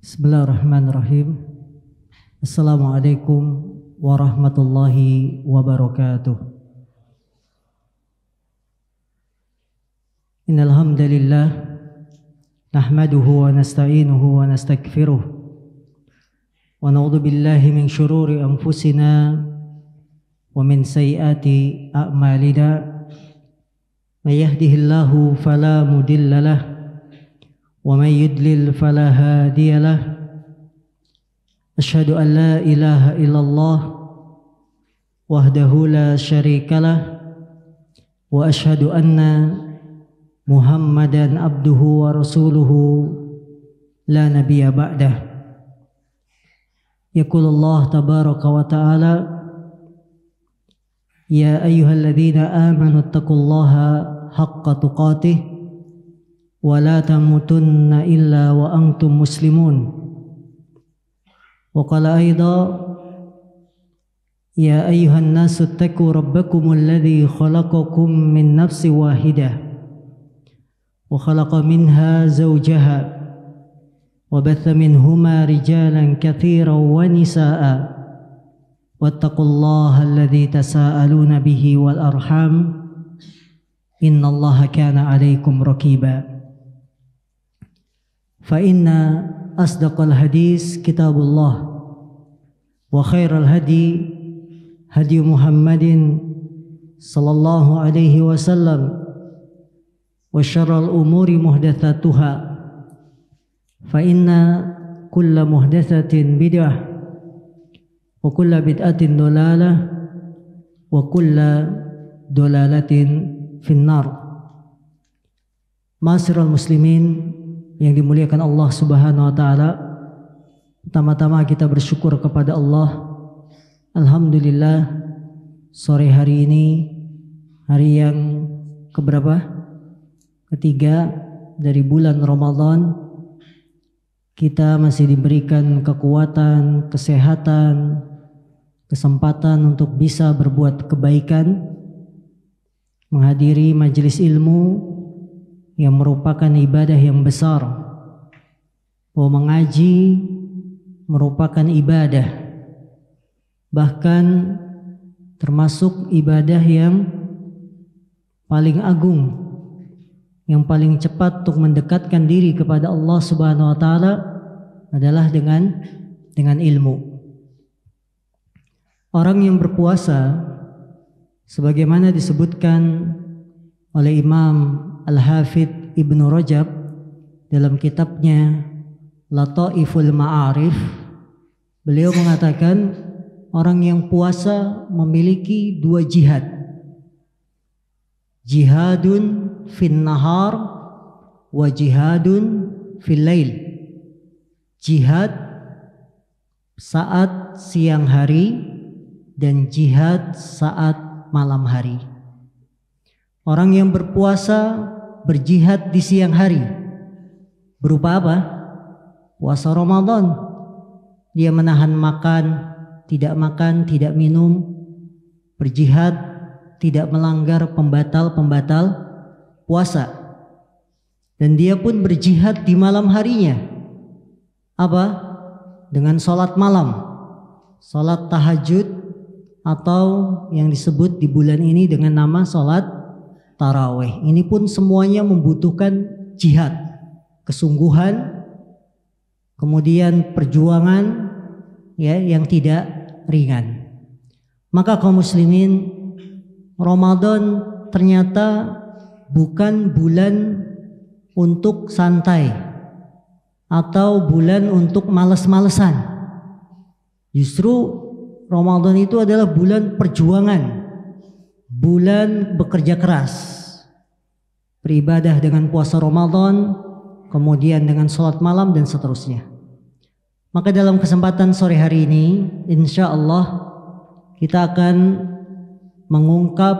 Bismillahirrahmanirrahim. Assalamualaikum warahmatullahi wabarakatuh. Innal hamdalillah nahmaduhu wa nasta'inuhu wa nastaghfiruh wa na'udzu billahi min syururi anfusina wa min sayyiati a'malina. May yahdihillahu fala mudhillalah ومن يضلل فلا هادي له أشهد أن لا إله إلا الله وحده لا شريك له وأشهد أن محمدا عبده ورسوله لا نبي بعده. يقول الله تبارك وتعالى يا أيها الذين آمنوا اتقوا الله حق تقاته ولا تموتن إلا وأنتم مسلمون. وقال أيضا يا أيها الناس اتقوا ربكم الذي خلقكم من نفس واحدة وخلق منها زوجها وبث منهما رجالا كثيرا ونساء واتقوا الله الذي تساءلون به والأرحام إن الله كان عليكم رقيبا. فإن أصدق الحديث كتاب الله وخير الهدي هدي محمد صلى الله عليه وسلم وشر الأمور محدثاتها فإن كل محدثة بدعة وكل بدعة ضلالة وكل ضلالة في النار. Ma'asyiral muslimin yang dimuliakan Allah Subhanahu wa taala, pertama-tama kita bersyukur kepada Allah. Alhamdulillah, sore hari ini hari yang keberapa? Ketiga dari bulan Ramadan. Kita masih diberikan kekuatan, kesehatan, kesempatan untuk bisa berbuat kebaikan, menghadiri majelis ilmu yang merupakan ibadah yang besar. Mengaji merupakan ibadah, bahkan termasuk ibadah yang paling agung, yang paling cepat untuk mendekatkan diri kepada Allah Subhanahu wa taala adalah dengan ilmu. Orang yang berpuasa, sebagaimana disebutkan oleh Imam Al-Hafidh Ibnu Rajab dalam kitabnya Lataiful Ma'arif, beliau mengatakan orang yang puasa memiliki dua jihad. Jihadun fin nahar wa jihadun fil lail. Jihad saat siang hari dan jihad saat malam hari. Orang yang berpuasa berjihad di siang hari berupa apa? Puasa Ramadan. Dia menahan makan, tidak minum, berjihad tidak melanggar pembatal-pembatal puasa. Dan dia pun berjihad di malam harinya. Apa? Dengan sholat malam, sholat tahajud, atau yang disebut di bulan ini dengan nama sholat tarawih. Ini pun semuanya membutuhkan jihad, kesungguhan, kemudian perjuangan ya yang tidak ringan. Maka kaum muslimin, Ramadan ternyata bukan bulan untuk santai atau bulan untuk malas-malesan. Justru Ramadan itu adalah bulan perjuangan, bulan bekerja keras, beribadah dengan puasa Ramadan, kemudian dengan sholat malam dan seterusnya. Maka dalam kesempatan sore hari ini, insya Allah kita akan mengungkap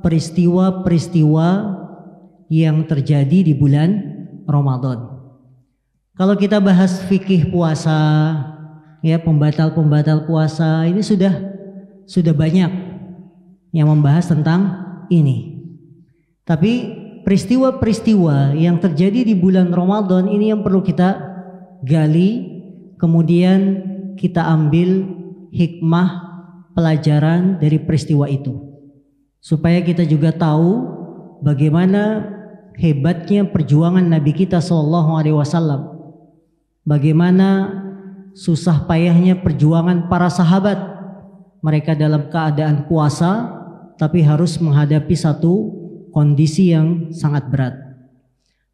peristiwa-peristiwa yang terjadi di bulan Ramadan. Kalau kita bahas fikih puasa, ya pembatal-pembatal puasa, ini sudah banyak yang membahas tentang ini. Tapi peristiwa-peristiwa yang terjadi di bulan Ramadan ini yang perlu kita gali kemudian kita ambil hikmah pelajaran dari peristiwa itu, supaya kita juga tahu bagaimana hebatnya perjuangan Nabi kita SAW, bagaimana susah payahnya perjuangan para sahabat. Mereka dalam keadaan puasa tapi harus menghadapi satu kondisi yang sangat berat.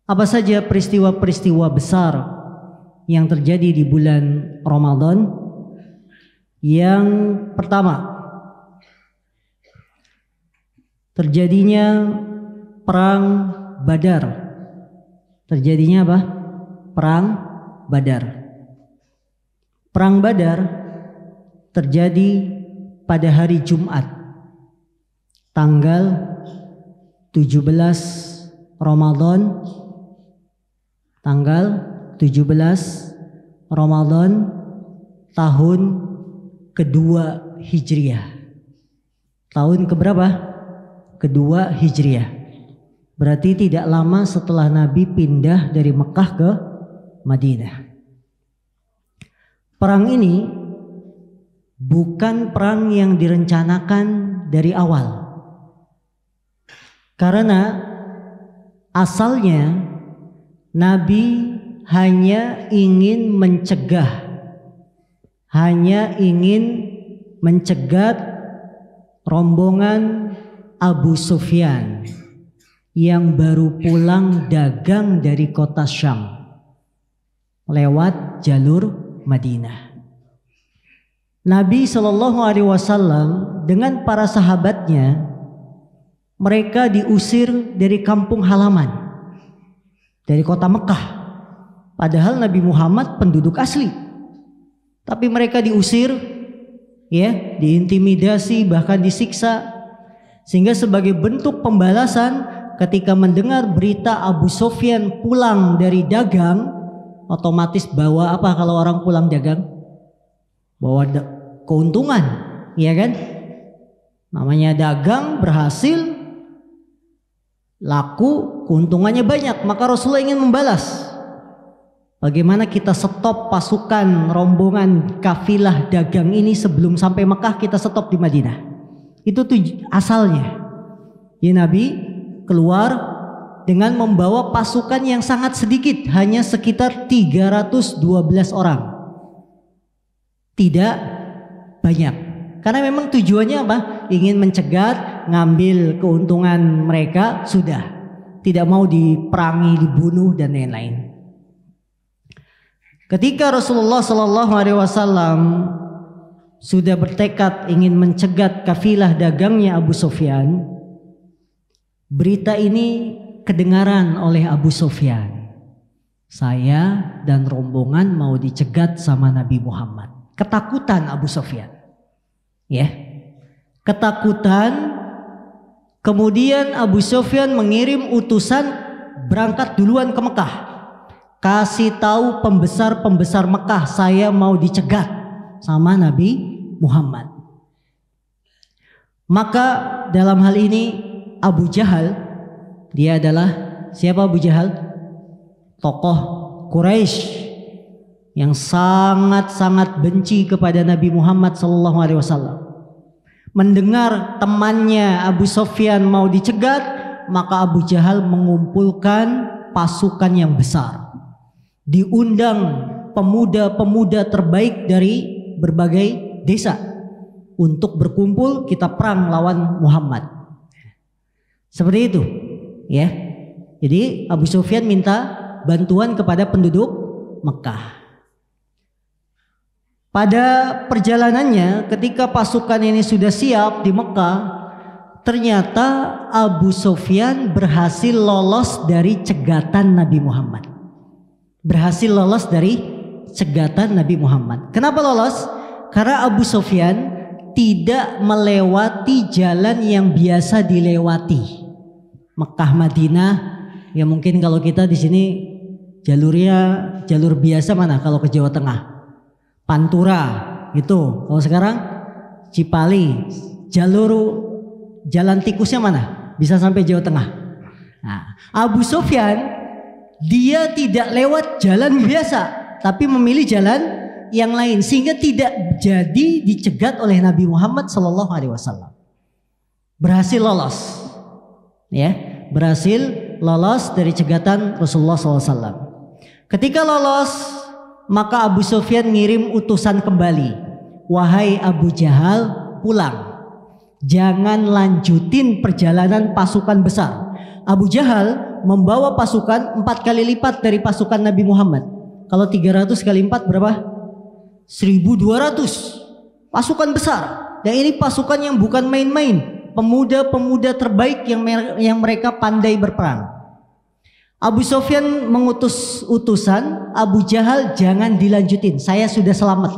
Apa saja peristiwa-peristiwa besar yang terjadi di bulan Ramadan? Yang pertama, terjadinya perang Badar. Terjadinya apa? Perang Badar. Perang Badar terjadi pada hari Jumat, tanggal 17 Ramadan, tanggal 17 Ramadan tahun kedua Hijriah. Tahun keberapa? Kedua Hijriah. Berarti tidak lama setelah Nabi pindah dari Mekah ke Madinah. Perang ini bukan perang yang direncanakan dari awal. Karena asalnya Nabi hanya ingin mencegat rombongan Abu Sufyan yang baru pulang dagang dari kota Syam lewat jalur Madinah. Nabi SAW dengan para sahabatnya, mereka diusir dari kampung halaman, dari kota Mekah. Padahal Nabi Muhammad penduduk asli, tapi mereka diusir, ya, diintimidasi, bahkan disiksa. Sehingga sebagai bentuk pembalasan, ketika mendengar berita Abu Sufyan pulang dari dagang, otomatis bawa apa kalau orang pulang dagang? Bawa keuntungan, ya kan? Namanya dagang, berhasil, laku, keuntungannya banyak. Maka Rasulullah ingin membalas. Bagaimana kita stop pasukan rombongan kafilah dagang ini sebelum sampai Mekah, kita stop di Madinah. Itu asalnya. Ya, Nabi keluar dengan membawa pasukan yang sangat sedikit, hanya sekitar 312 orang. Tidak banyak. Karena memang tujuannya apa? Ingin mencegat, ngambil keuntungan mereka, sudah. Tidak mau diperangi, dibunuh dan lain-lain. Ketika Rasulullah SAW sudah bertekad ingin mencegat kafilah dagangnya Abu Sufyan, berita ini kedengaran oleh Abu Sufyan. Saya dan rombongan mau dicegat sama Nabi Muhammad. Ketakutan Abu Sufyan, ya, ketakutan. Kemudian Abu Sufyan mengirim utusan berangkat duluan ke Mekah, kasih tahu pembesar-pembesar Mekah, saya mau dicegat sama Nabi Muhammad. Maka dalam hal ini Abu Jahal, dia adalah siapa? Abu Jahal, tokoh Quraisy yang sangat-sangat benci kepada Nabi Muhammad SAW. Mendengar temannya Abu Sufyan mau dicegat, maka Abu Jahal mengumpulkan pasukan yang besar. Diundang pemuda-pemuda terbaik dari berbagai desa untuk berkumpul, kita perang lawan Muhammad. Seperti itu, ya. Jadi Abu Sufyan minta bantuan kepada penduduk Mekah. Pada perjalanannya, ketika pasukan ini sudah siap di Mekah, ternyata Abu Sufyan berhasil lolos dari cegatan Nabi Muhammad. Berhasil lolos dari cegatan Nabi Muhammad. Kenapa lolos? Karena Abu Sufyan tidak melewati jalan yang biasa dilewati. Mekah Madinah, ya mungkin kalau kita di sini jalurnya jalur biasa mana kalau ke Jawa Tengah? Pantura gitu. Kalau sekarang Cipali, jalan tikusnya mana? Bisa sampai Jawa Tengah. Nah, Abu Sufyan dia tidak lewat jalan biasa, tapi memilih jalan yang lain sehingga tidak jadi dicegat oleh Nabi Muhammad SAW. Berhasil lolos, ya, berhasil lolos dari cegatan Rasulullah SAW. Ketika lolos, maka Abu Sufyan ngirim utusan kembali, wahai Abu Jahal, pulang, jangan lanjutin perjalanan pasukan besar. Abu Jahal membawa pasukan 4 kali lipat dari pasukan Nabi Muhammad. Kalau 300 kali 4 berapa? 1.200 pasukan besar. Dan ini pasukan yang bukan main-main, pemuda-pemuda terbaik yang mereka pandai berperang. Abu Sufyan mengutus utusan, Abu Jahal jangan dilanjutin, saya sudah selamat.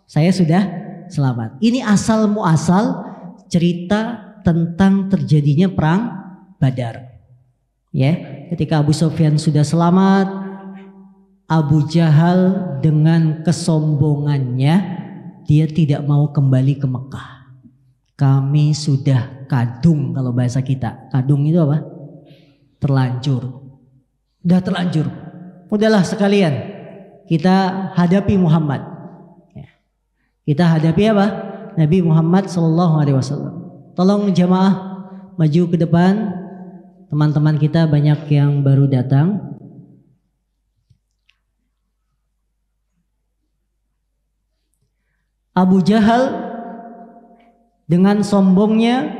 Saya sudah selamat. Ini asal muasal cerita tentang terjadinya perang Badar. Ya, ketika Abu Sufyan sudah selamat, Abu Jahal dengan kesombongannya dia tidak mau kembali ke Mekah. Kami sudah kadung, kalau bahasa kita. Kadung itu apa? Terlanjur. Udah terlanjur. Udahlah sekalian kita hadapi Muhammad. Kita hadapi apa? Nabi Muhammad SAW. Tolong jamaah maju ke depan. Teman-teman kita banyak yang baru datang. Abu Jahal dengan sombongnya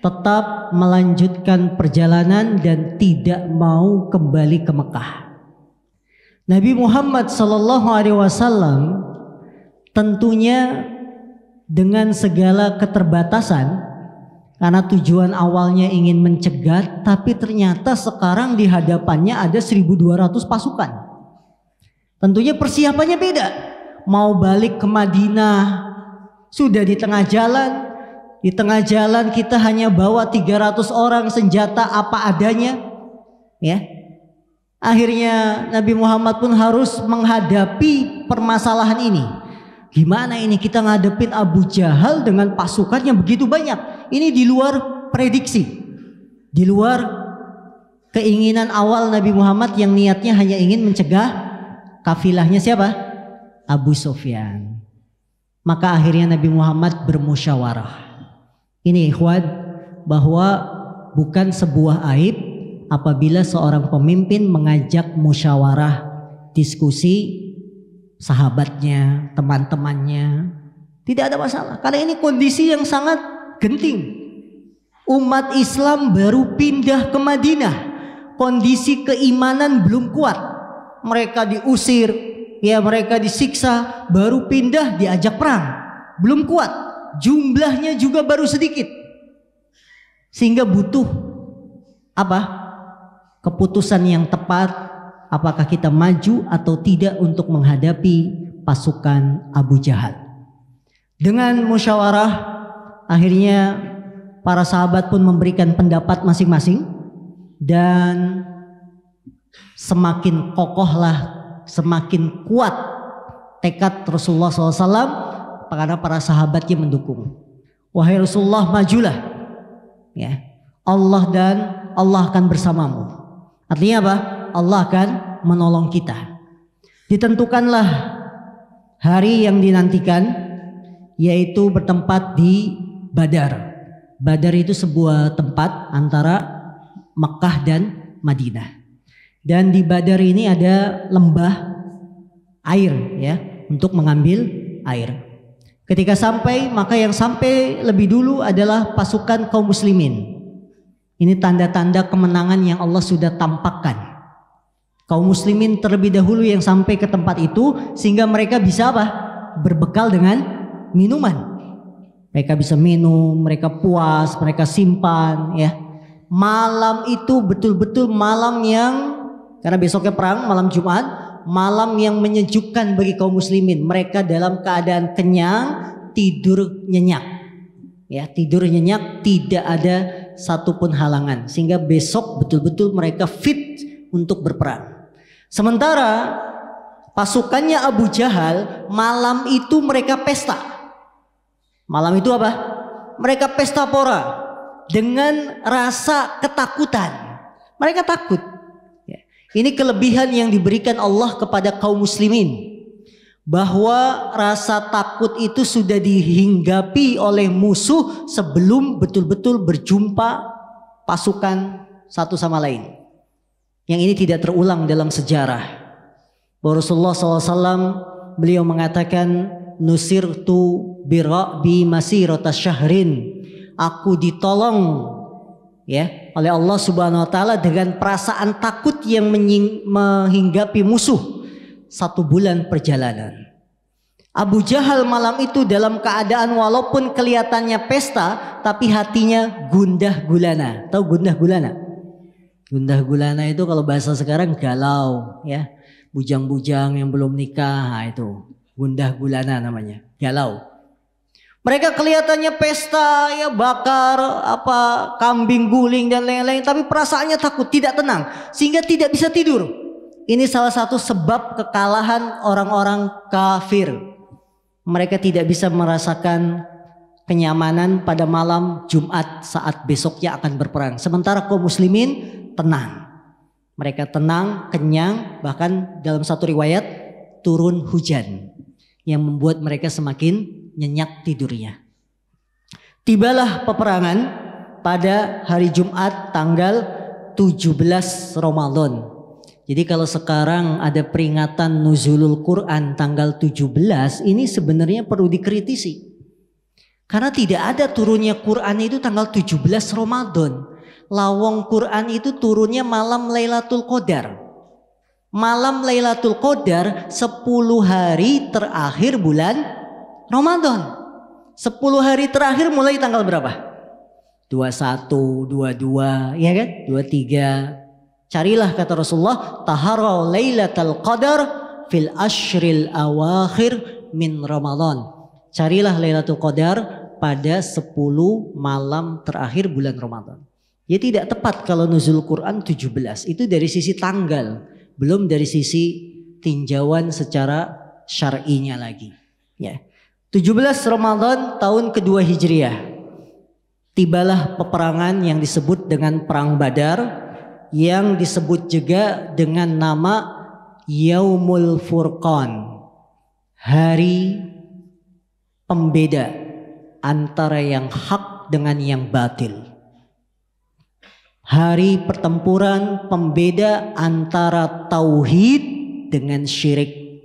tetap melanjutkan perjalanan dan tidak mau kembali ke Mekah. Nabi Muhammad SAW tentunya dengan segala keterbatasan, karena tujuan awalnya ingin mencegat, tapi ternyata sekarang di hadapannya ada 1.200 pasukan. Tentunya persiapannya beda. Mau balik ke Madinah, sudah di tengah jalan. Di tengah jalan kita hanya bawa 300 orang, senjata apa adanya, ya. Akhirnya Nabi Muhammad pun harus menghadapi permasalahan ini. Gimana ini kita ngadepin Abu Jahal dengan pasukan yang begitu banyak? Ini di luar prediksi, di luar keinginan awal Nabi Muhammad yang niatnya hanya ingin mencegah kafilahnya siapa? Abu Sufyan. Maka akhirnya Nabi Muhammad bermusyawarah. Ini ikhwan, bahwa bukan sebuah aib apabila seorang pemimpin mengajak musyawarah, diskusi sahabatnya, teman-temannya. Tidak ada masalah, karena ini kondisi yang sangat genting. Umat Islam baru pindah ke Madinah, kondisi keimanan belum kuat. Mereka diusir, ya, mereka disiksa, baru pindah diajak perang, belum kuat. Jumlahnya juga baru sedikit, sehingga butuh apa? Keputusan yang tepat. Apakah kita maju atau tidak untuk menghadapi pasukan Abu Jahal? Dengan musyawarah, akhirnya para sahabat pun memberikan pendapat masing-masing, dan semakin kokohlah, semakin kuat tekad Rasulullah SAW. Karena para sahabatnya mendukung. Wahai Rasulullah, majulah, ya. Allah akan bersamamu. Artinya apa? Allah akan menolong kita. Ditentukanlah hari yang dinantikan, yaitu bertempat di Badar. Badar itu sebuah tempat antara Mekah dan Madinah. Dan di Badar ini ada lembah air, ya, untuk mengambil air. Ketika sampai, maka yang sampai lebih dulu adalah pasukan kaum muslimin. Ini tanda-tanda kemenangan yang Allah sudah tampakkan. Kaum muslimin terlebih dahulu yang sampai ke tempat itu, sehingga mereka bisa apa? Berbekal dengan minuman. Mereka bisa minum, mereka puas, mereka simpan, ya. Malam itu betul-betul malam yang, karena besoknya perang, malam Jumat, malam yang menyejukkan bagi kaum muslimin. Mereka dalam keadaan kenyang, tidur nyenyak, ya, tidur nyenyak, tidak ada satupun halangan, sehingga besok betul-betul mereka fit untuk berperang. Sementara pasukannya Abu Jahal, malam itu mereka pesta. Malam itu apa? Mereka pesta pora dengan rasa ketakutan. Mereka takut. Ini kelebihan yang diberikan Allah kepada kaum muslimin. bahwa rasa takut itu sudah dihinggapi oleh musuh sebelum betul-betul berjumpa pasukan satu sama lain. Yang ini tidak terulang dalam sejarah. Bahwa Rasulullah SAW beliau mengatakan, nusirtu bira'bi masirata syahrin. Aku ditolong ya oleh Allah Subhanahu wa taala dengan perasaan takut yang menghinggapi musuh 1 bulan perjalanan. Abu Jahal malam itu dalam keadaan walaupun kelihatannya pesta tapi hatinya gundah gulana. Tahu gundah gulana? Gundah gulana itu kalau bahasa sekarang galau ya. Bujang-bujang yang belum nikah, itu gundah gulana namanya, galau. Mereka kelihatannya pesta ya, bakar kambing guling dan lain-lain, tapi perasaannya takut, tidak tenang sehingga tidak bisa tidur. Ini salah satu sebab kekalahan orang-orang kafir. Mereka tidak bisa merasakan kenyamanan pada malam Jumat saat besoknya akan berperang. Sementara kaum muslimin tenang. Mereka tenang, kenyang, bahkan dalam satu riwayat turun hujan yang membuat mereka semakin nyenyak tidurnya. Tibalah peperangan pada hari Jumat tanggal 17 Ramadan. Jadi kalau sekarang ada peringatan nuzulul Quran tanggal 17, ini sebenarnya perlu dikritisi. Karena tidak ada turunnya Quran itu tanggal 17 Ramadan. Lawang Quran itu turunnya malam Lailatul Qadar. Malam Lailatul Qadar 10 hari terakhir bulan Ramadan. 10 hari terakhir mulai tanggal berapa? 21, 22, ya kan? 23. Carilah kata Rasulullah, taharau Lailatul Qadar fil ashril awakhir min Ramadan. Carilah Lailatul Qadar pada 10 malam terakhir bulan Ramadan. Ya tidak tepat kalau nuzul Quran 17. Itu dari sisi tanggal, belum dari sisi tinjauan secara syar'inya lagi. Ya. 17 Ramadan tahun kedua Hijriah. Tibalah peperangan yang disebut dengan Perang Badar, yang disebut juga dengan nama Yaumul Furqan. Hari pembeda antara yang hak dengan yang batil. Hari pertempuran pembeda antara tauhid dengan syirik.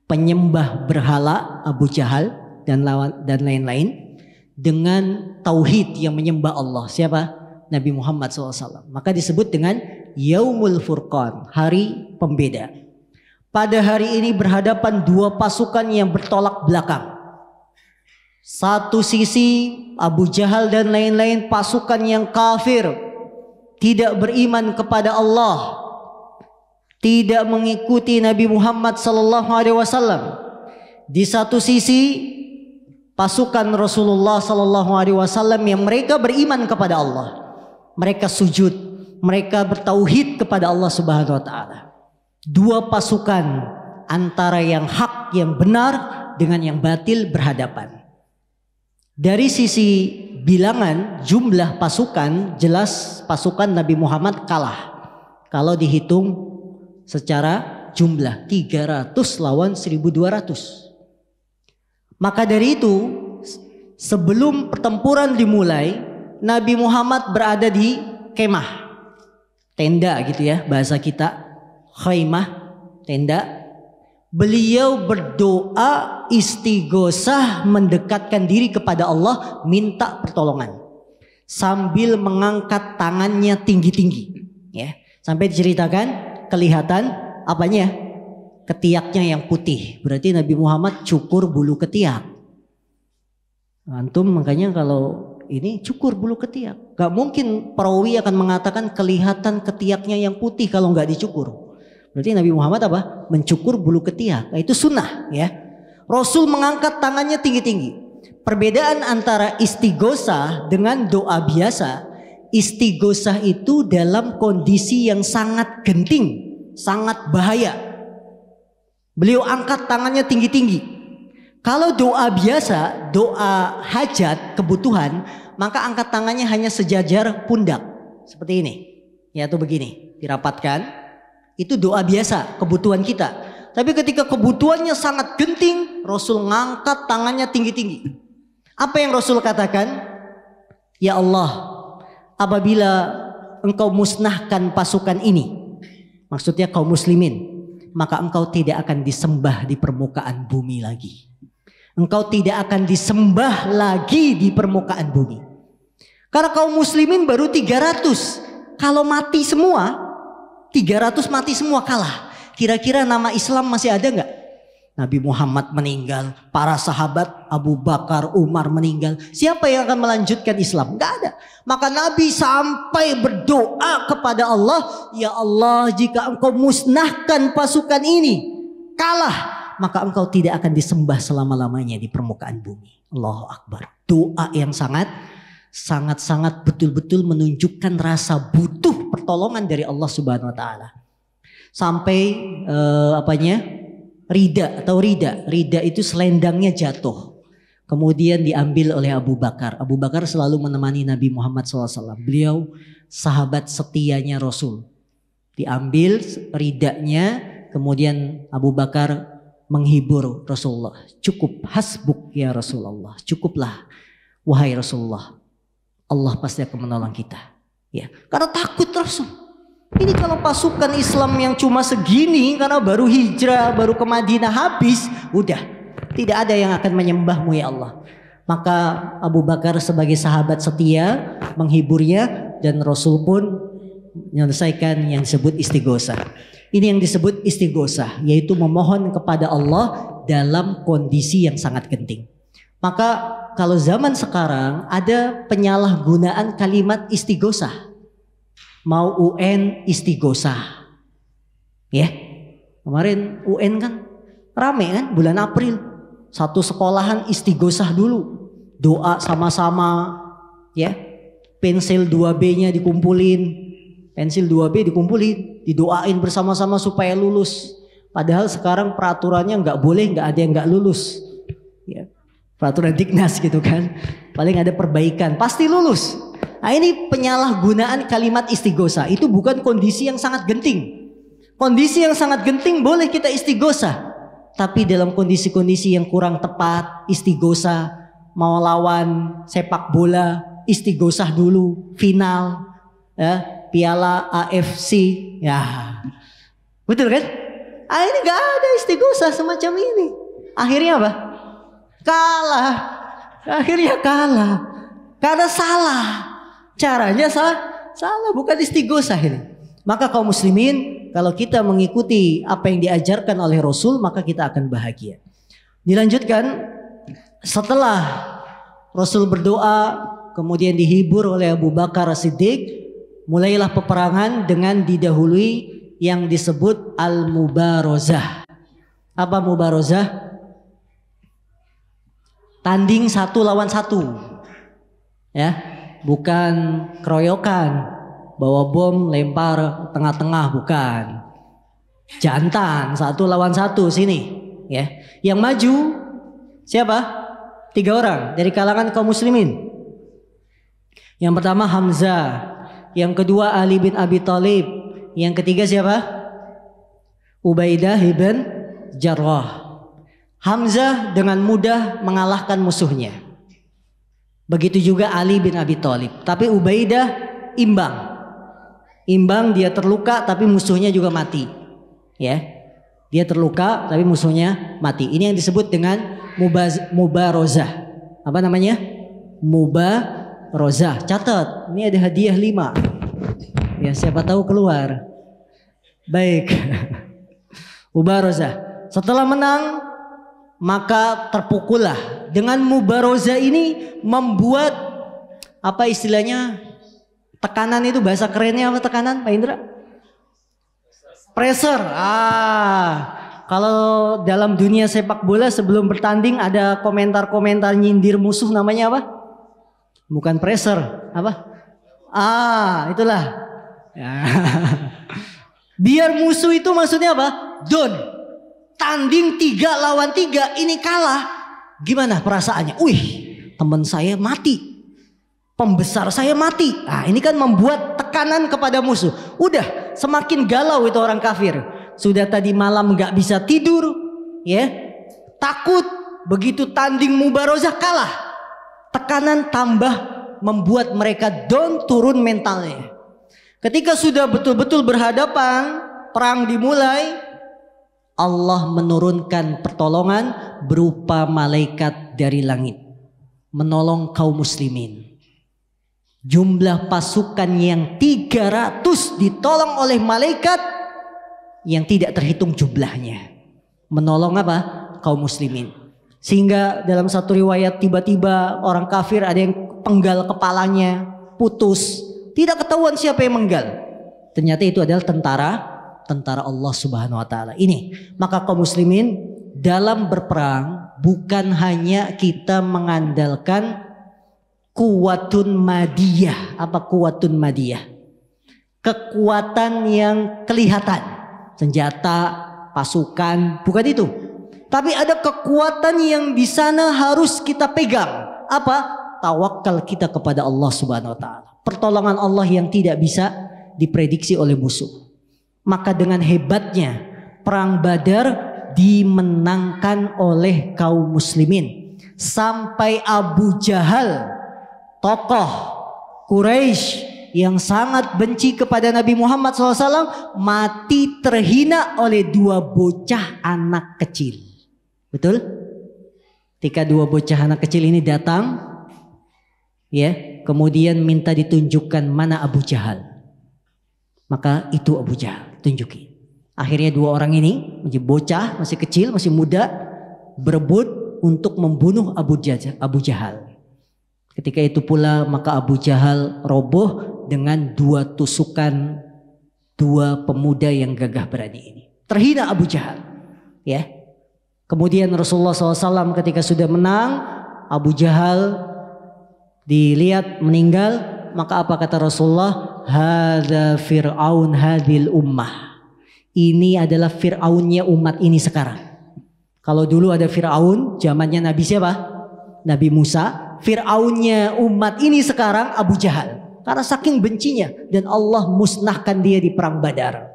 Penyembah berhala Abu Jahal dan lain-lain dengan tauhid yang menyembah Allah. Siapa? Nabi Muhammad SAW. Maka disebut dengan Yaumul Furqan, hari pembeda. Pada hari ini berhadapan dua pasukan yang bertolak belakang. Satu sisi Abu Jahal dan lain-lain pasukan yang kafir, tidak beriman kepada Allah, tidak mengikuti Nabi Muhammad SAW. Di satu sisi pasukan Rasulullah SAW yang mereka beriman kepada Allah, mereka sujud, mereka bertauhid kepada Allah Subhanahu Wa Taala. Dua pasukan antara yang hak, yang benar dengan yang batil berhadapan. Dari sisi bilangan jumlah pasukan, jelas pasukan Nabi Muhammad kalah. Kalau dihitung secara jumlah 300 lawan 1200. Maka dari itu sebelum pertempuran dimulai, Nabi Muhammad berada di kemah, tenda gitu ya bahasa kita, khaimah, tenda. Beliau berdoa istighosah, mendekatkan diri kepada Allah, minta pertolongan sambil mengangkat tangannya tinggi-tinggi ya. Sampai diceritakan kelihatan apanya? Ketiaknya yang putih. Berarti Nabi Muhammad cukur bulu ketiak. Antum makanya kalau ini cukur bulu ketiak. Gak mungkin perawi akan mengatakan kelihatan ketiaknya yang putih kalau gak dicukur. Berarti Nabi Muhammad apa? Mencukur bulu ketiak. Nah, itu sunnah ya. Rasul mengangkat tangannya tinggi-tinggi. Perbedaan antara istighosah dengan doa biasa. Istighosah itu dalam kondisi yang sangat genting, sangat bahaya. Beliau angkat tangannya tinggi-tinggi. Kalau doa biasa, doa hajat, kebutuhan, maka angkat tangannya hanya sejajar pundak. Seperti ini. Yaitu begini, dirapatkan. Itu doa biasa, kebutuhan kita. Tapi ketika kebutuhannya sangat genting, Rasul ngangkat tangannya tinggi-tinggi. Apa yang Rasul katakan? Ya Allah, apabila engkau musnahkan pasukan ini, maksudnya kaum muslimin, maka engkau tidak akan disembah di permukaan bumi lagi. Engkau tidak akan disembah lagi di permukaan bumi. Karena kaum muslimin baru 300. Kalau mati semua, 300 mati semua, kalah. Kira-kira nama Islam masih ada nggak? Nabi Muhammad meninggal, para sahabat Abu Bakar, Umar meninggal. Siapa yang akan melanjutkan Islam? Nggak ada. Maka Nabi sampai berdoa kepada Allah, ya Allah, jika engkau musnahkan pasukan ini, kalah, maka engkau tidak akan disembah selama-lamanya di permukaan bumi. Allahu Akbar. Doa yang sangat betul-betul menunjukkan rasa butuh pertolongan dari Allah Subhanahu wa taala. Sampai Rida itu selendangnya jatuh. Kemudian diambil oleh Abu Bakar. Abu Bakar selalu menemani Nabi Muhammad SAW. Beliau sahabat setianya Rasul. Diambil ridanya, kemudian Abu Bakar menghibur Rasulullah. Cukup, hasbuk ya Rasulullah. Cukuplah wahai Rasulullah. Allah pasti akan menolong kita. Ya, karena takut Rasul. Ini kalau pasukan Islam yang cuma segini karena baru hijrah, baru ke Madinah habis, udah tidak ada yang akan menyembahmu ya Allah. Maka Abu Bakar sebagai sahabat setia menghiburnya, dan Rasul pun menyelesaikan yang disebut istighosah. Ini yang disebut istighosah, yaitu memohon kepada Allah dalam kondisi yang sangat genting. Maka kalau zaman sekarang ada penyalahgunaan kalimat istighosah. Mau UN istighosah. Ya. Kemarin UN kan rame kan bulan April. Satu sekolahan istighosah dulu. Doa sama-sama, ya. Pensil 2B-nya dikumpulin. Pensil 2B dikumpulin, didoain bersama-sama supaya lulus. Padahal sekarang peraturannya nggak boleh, nggak ada yang nggak lulus. Ya. Peraturan Diknas gitu kan. Paling ada perbaikan, pasti lulus. Nah, ini penyalahgunaan kalimat istighosah. Itu bukan kondisi yang sangat genting. Kondisi yang sangat genting boleh kita istighosah. Tapi dalam kondisi-kondisi yang kurang tepat, istighosah, mau lawan sepak bola, istighosah dulu, final, ya, Piala AFC, ya, betul kan? Ah, ini gak ada istighosah semacam ini. Akhirnya apa? Kalah. Akhirnya kalah. Karena salah. Caranya salah, bukan istighosah ini. Maka kaum muslimin, kalau kita mengikuti apa yang diajarkan oleh Rasul, maka kita akan bahagia. Dilanjutkan, setelah Rasul berdoa, kemudian dihibur oleh Abu Bakar As-Siddiq, mulailah peperangan dengan didahului yang disebut Al-Mubarozah. Apa Mubarozah? Tanding 1 lawan 1. Ya. Bukan keroyokan, bawa bom lempar tengah-tengah, bukan. Jantan 1 lawan 1 sini, ya. Yang maju siapa? 3 orang dari kalangan kaum muslimin. Yang pertama Hamzah, yang kedua Ali bin Abi Thalib, yang ketiga siapa? Ubaidah bin Jarrah. Hamzah dengan mudah mengalahkan musuhnya. Begitu juga Ali bin Abi Thalib. Tapi Ubaidah imbang. Imbang, dia terluka tapi musuhnya juga mati. Ya. Dia terluka tapi musuhnya mati. Ini yang disebut dengan mubarozah. Apa namanya? Mubarozah. Catat, ini ada hadiah 5. Ya, siapa tahu keluar. Baik. Mubarozah. Setelah menang, maka terpukullah. Dengan mubarozah ini membuat apa istilahnya, tekanan itu bahasa kerennya apa tekanan Pak Indra? Pressure. Kalau dalam dunia sepak bola sebelum bertanding ada komentar-komentar nyindir musuh, namanya apa? Bukan pressure, apa? Itulah. Ya. Biar musuh itu maksudnya apa? Down. Tanding 3 lawan 3, ini kalah. Gimana perasaannya? Wih, teman saya mati, pembesar saya mati. Nah, ini kan membuat tekanan kepada musuh. Udah, semakin galau itu orang kafir. sudah tadi malam nggak bisa tidur, ya, takut begitu tanding mubarozah kalah, tekanan tambah membuat mereka down, turun mentalnya. Ketika sudah betul-betul berhadapan, perang dimulai, Allah menurunkan pertolongan berupa malaikat dari langit menolong kaum muslimin. Jumlah pasukan yang 300 ditolong oleh malaikat yang tidak terhitung jumlahnya. Menolong apa? Kaum muslimin. Sehingga dalam satu riwayat tiba-tiba orang kafir ada yang penggal kepalanya, putus. Tidak ketahuan siapa yang menggal. Ternyata itu adalah tentara Allah Subhanahu wa taala. Ini, maka kaum muslimin dalam berperang bukan hanya kita mengandalkan kuwatun madiyah. Apa kuwatun madiyah? Kekuatan yang kelihatan, senjata, pasukan, bukan itu. Tapi ada kekuatan yang di sana harus kita pegang. Apa? Tawakal kita kepada Allah Subhanahu wa taala. Pertolongan Allah yang tidak bisa diprediksi oleh musuh. Maka dengan hebatnya perang Badar dimenangkan oleh kaum muslimin. Sampai Abu Jahal, tokoh Quraisy yang sangat benci kepada Nabi Muhammad SAW, mati terhina oleh 2 bocah anak kecil. Betul? Ketika 2 bocah anak kecil ini datang, ya, kemudian minta ditunjukkan mana Abu Jahal. Maka itu Abu Jahal, tunjukin. Akhirnya 2 orang ini, masih bocah, masih kecil, masih muda, berebut untuk membunuh Abu Jahal. Ketika itu pula maka Abu Jahal roboh dengan 2 tusukan 2 pemuda yang gagah berani ini. Terhina Abu Jahal. Ya. Kemudian Rasulullah SAW ketika sudah menang, Abu Jahal dilihat meninggal, maka apa kata Rasulullah? Hadza Fir'aun hadhil ummah. Ini adalah Fir'aunnya umat ini sekarang. Kalau dulu ada Fir'aun zamannya Nabi siapa? Nabi Musa. Fir'aunnya umat ini sekarang Abu Jahal. Karena saking bencinya, dan Allah musnahkan dia di perang Badar.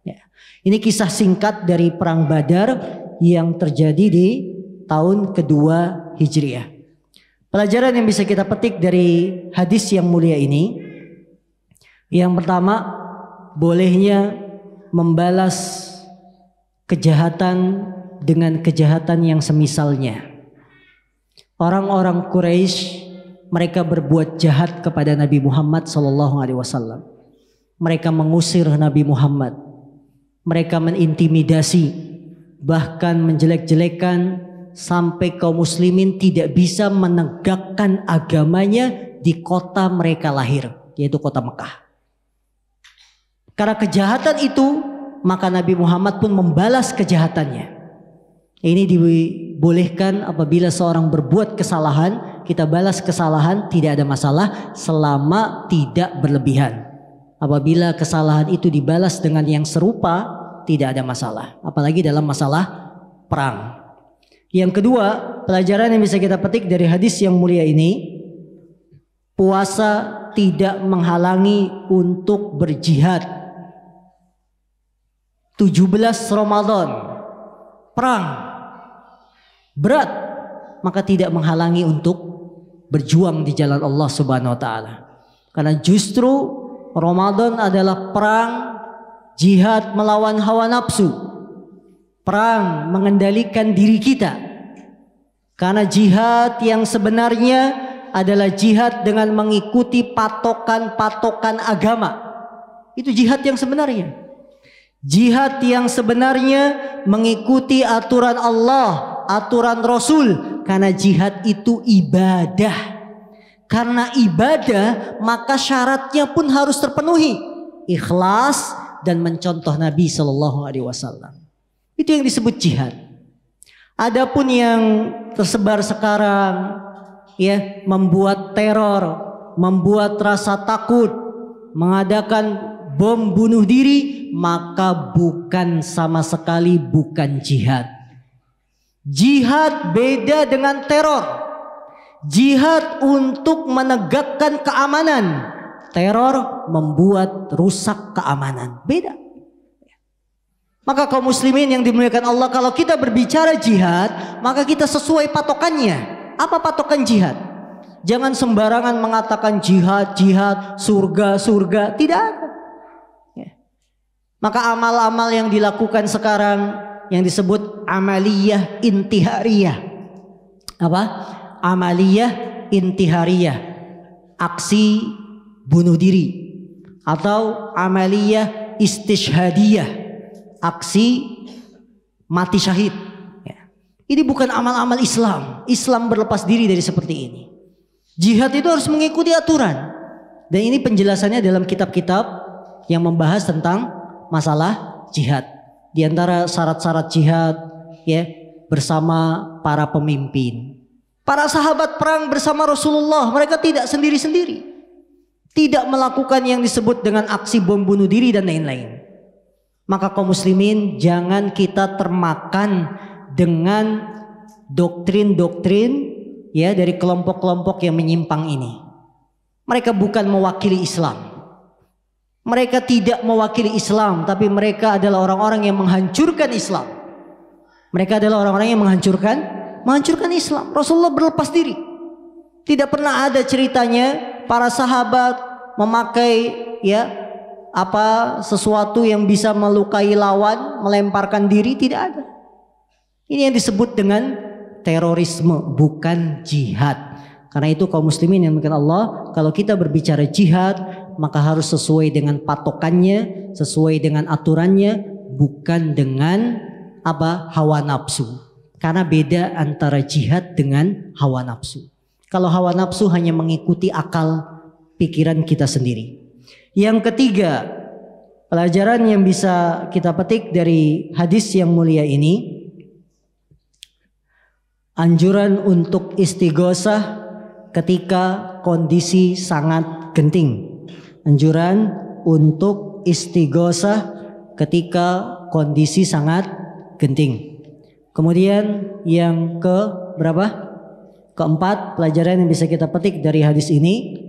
Ya. Ini kisah singkat dari perang Badar yang terjadi di tahun kedua Hijriah. Pelajaran yang bisa kita petik dari hadis yang mulia ini, yang pertama, bolehnya membalas kejahatan dengan kejahatan yang semisalnya. Orang-orang Quraisy, mereka berbuat jahat kepada Nabi Muhammad SAW. Mereka mengusir Nabi Muhammad. Mereka menintimidasi, bahkan menjelek-jelekan, sampai kaum muslimin tidak bisa menegakkan agamanya di kota mereka lahir, yaitu kota Mekah. Karena kejahatan itu, maka Nabi Muhammad pun membalas kejahatannya. Ini dibolehkan apabila seorang berbuat kesalahan, kita balas kesalahan, tidak ada masalah selama tidak berlebihan. Apabila kesalahan itu dibalas dengan yang serupa, tidak ada masalah. Apalagi dalam masalah perang. Yang kedua, pelajaran yang bisa kita petik dari hadis yang mulia ini, puasa tidak menghalangi untuk berjihad. 17 Ramadan perang berat, maka tidak menghalangi untuk berjuang di jalan Allah Subhanahu wa taala. Karena justru Ramadan adalah perang jihad melawan hawa nafsu, perang mengendalikan diri kita. Karena jihad yang sebenarnya adalah jihad dengan mengikuti patokan-patokan agama. Itu jihad yang sebenarnya. Jihad yang sebenarnya mengikuti aturan Allah, aturan Rasul. Karena jihad itu ibadah. Karena ibadah, maka syaratnya pun harus terpenuhi. Ikhlas dan mencontoh Nabi SAW. Itu yang disebut jihad. Adapun yang tersebar sekarang, ya, membuat teror, membuat rasa takut, mengadakan bom bunuh diri, maka bukan sama sekali bukan jihad. Jihad beda dengan teror. Jihad untuk menegakkan keamanan. Teror membuat rusak keamanan. Beda. Maka kaum muslimin yang dimuliakan Allah, kalau kita berbicara jihad, maka kita sesuai patokannya. Apa patokan jihad? Jangan sembarangan mengatakan jihad, surga, tidak ada. Maka amal-amal yang dilakukan sekarang yang disebut amaliyah intihariyah. Apa? Amaliyah intihariyah, aksi bunuh diri, atau amaliyah istishhadiyah, aksi mati syahid. Ini bukan amal-amal Islam. Islam berlepas diri dari seperti ini. Jihad itu harus mengikuti aturan. Dan ini penjelasannya dalam kitab-kitab yang membahas tentang masalah jihad. Di antara syarat-syarat jihad, ya, bersama para pemimpin. Para sahabat perang bersama Rasulullah, mereka tidak sendiri-sendiri. Tidak melakukan yang disebut dengan aksi bom bunuh diri dan lain-lain. Maka kaum muslimin, jangan kita termakan dengan doktrin-doktrin, ya, dari kelompok-kelompok yang menyimpang ini. Mereka bukan mewakili Islam. Mereka tidak mewakili Islam, tapi mereka adalah orang-orang yang menghancurkan Islam. Mereka adalah orang-orang yang menghancurkan Islam. Rasulullah berlepas diri. Tidak pernah ada ceritanya para sahabat memakai, ya, sesuatu yang bisa melukai lawan, melemparkan diri, tidak ada. Ini yang disebut dengan terorisme, bukan jihad. Karena itu kaum muslimin yang dimuliakan Allah, kalau kita berbicara jihad, maka harus sesuai dengan patokannya, sesuai dengan aturannya, bukan dengan hawa nafsu. Karena beda antara jihad dengan hawa nafsu. Kalau hawa nafsu hanya mengikuti akal pikiran kita sendiri. Yang ketiga, pelajaran yang bisa kita petik dari hadis yang mulia ini, anjuran untuk istighosah ketika kondisi sangat genting. Anjuran untuk istighosah ketika kondisi sangat genting. Kemudian yang keempat, pelajaran yang bisa kita petik dari hadis ini,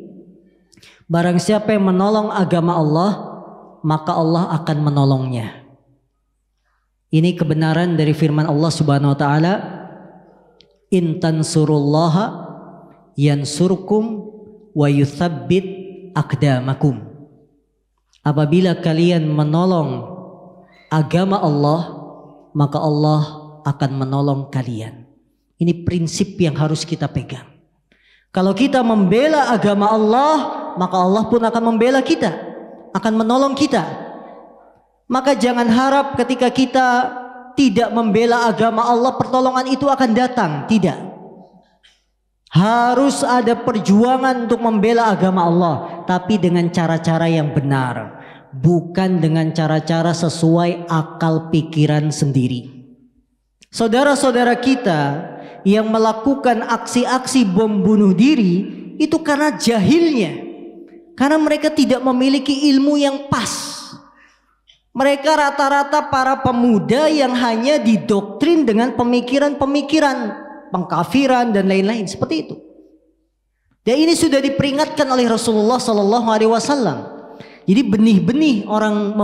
barang siapa yang menolong agama Allah, maka Allah akan menolongnya. Ini kebenaran dari firman Allah Subhanahu wa taala, in tansurullaha yansurkum wa yuthabbit aqdamakum. Apabila kalian menolong agama Allah, maka Allah akan menolong kalian. Ini prinsip yang harus kita pegang. Kalau kita membela agama Allah, maka Allah pun akan membela kita, akan menolong kita. Maka jangan harap ketika kita tidak membela agama Allah, pertolongan itu akan datang. Tidak. Harus ada perjuangan untuk membela agama Allah, tapi dengan cara-cara yang benar, bukan dengan cara-cara sesuai akal pikiran sendiri. Saudara-saudara kita yang melakukan aksi-aksi bom bunuh diri itu karena jahilnya, karena mereka tidak memiliki ilmu yang pas. Mereka rata-rata para pemuda yang hanya didoktrin dengan pemikiran-pemikiran pengkafiran dan lain-lain seperti itu. Dan ini sudah diperingatkan oleh Rasulullah SAW. Jadi benih-benih orang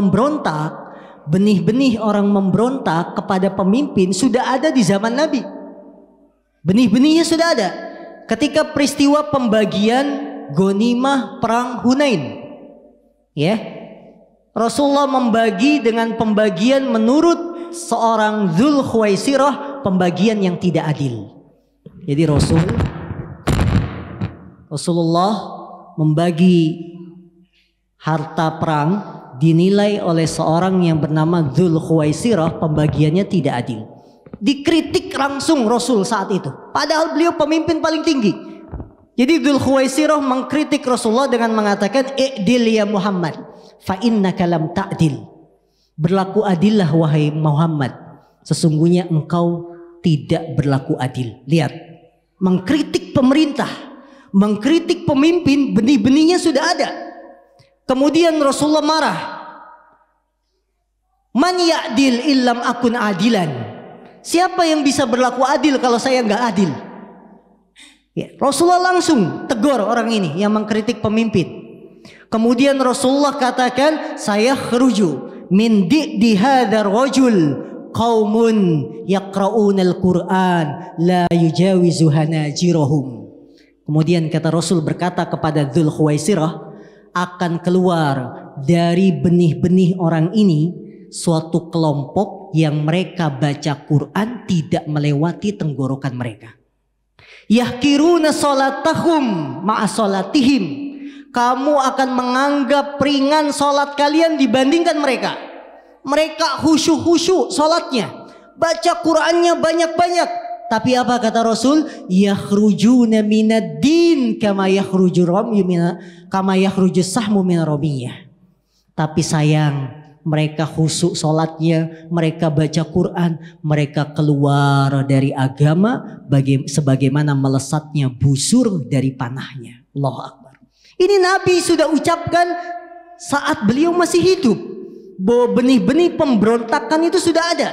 memberontak kepada pemimpin sudah ada di zaman Nabi. Benih-benihnya sudah ada. Ketika peristiwa pembagian ghanimah perang Hunain, ya, Rasulullah membagi dengan pembagian menurut seorang Dzul Khuwaisirah, pembagian yang tidak adil. Jadi Rasulullah membagi harta perang dinilai oleh seorang yang bernama Dzul Khuwaisirah, pembagiannya tidak adil. Dikritik langsung Rasul saat itu, padahal beliau pemimpin paling tinggi. Jadi Dzul Khuwaisirah mengkritik Rasulullah dengan mengatakan, "I'dil ya Muhammad, fa innaka lam ta'dil." Berlaku adillah wahai Muhammad, sesungguhnya engkau tidak berlaku adil. Lihat, mengkritik pemerintah, mengkritik pemimpin, benih-benihnya sudah ada. Kemudian Rasulullah marah, "Man ya'dil illam akun adilan." Siapa yang bisa berlaku adil kalau saya nggak adil? Ya, Rasulullah langsung tegur orang ini yang mengkritik pemimpin. Kemudian Rasulullah katakan, "Saya khuruju." min di hadzal rajul qaumun yaqra'unal Qur'an la yujawizu hanajirahum. Kemudian kata Rasul berkata kepada Dzul Khuwaisirah, akan keluar dari benih-benih orang ini suatu kelompok yang mereka baca Quran tidak melewati tenggorokan mereka. Yahkiruna salatahum ma'a salatihim. Kamu akan menganggap ringan salat kalian dibandingkan mereka. Mereka khusyuk-khusyuk salatnya, baca Qurannya banyak-banyak. Tapi apa kata Rasul? Yakhrujuna minad din kama yakhruju sahmu min ramiyah. Tapi sayang, mereka khusyuk salatnya, mereka baca Quran, mereka keluar dari agama sebagaimana melesatnya busur dari panahnya. Allahu Akbar. Ini Nabi sudah ucapkan saat beliau masih hidup, bahwa benih-benih pemberontakan itu sudah ada.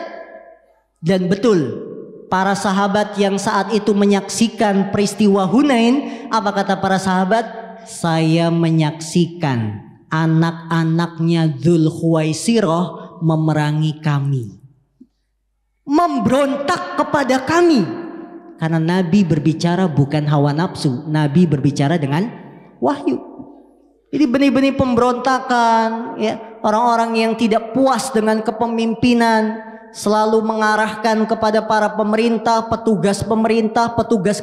Dan betul, para sahabat yang saat itu menyaksikan peristiwa Hunain, apa kata para sahabat? Saya menyaksikan anak-anaknya Dzul Khuwaisirah memerangi kami, memberontak kepada kami. Karena Nabi berbicara bukan hawa nafsu, Nabi berbicara dengan wahyu. Jadi benih-benih pemberontakan, ya, orang-orang yang tidak puas dengan kepemimpinan selalu mengarahkan kepada para pemerintah, petugas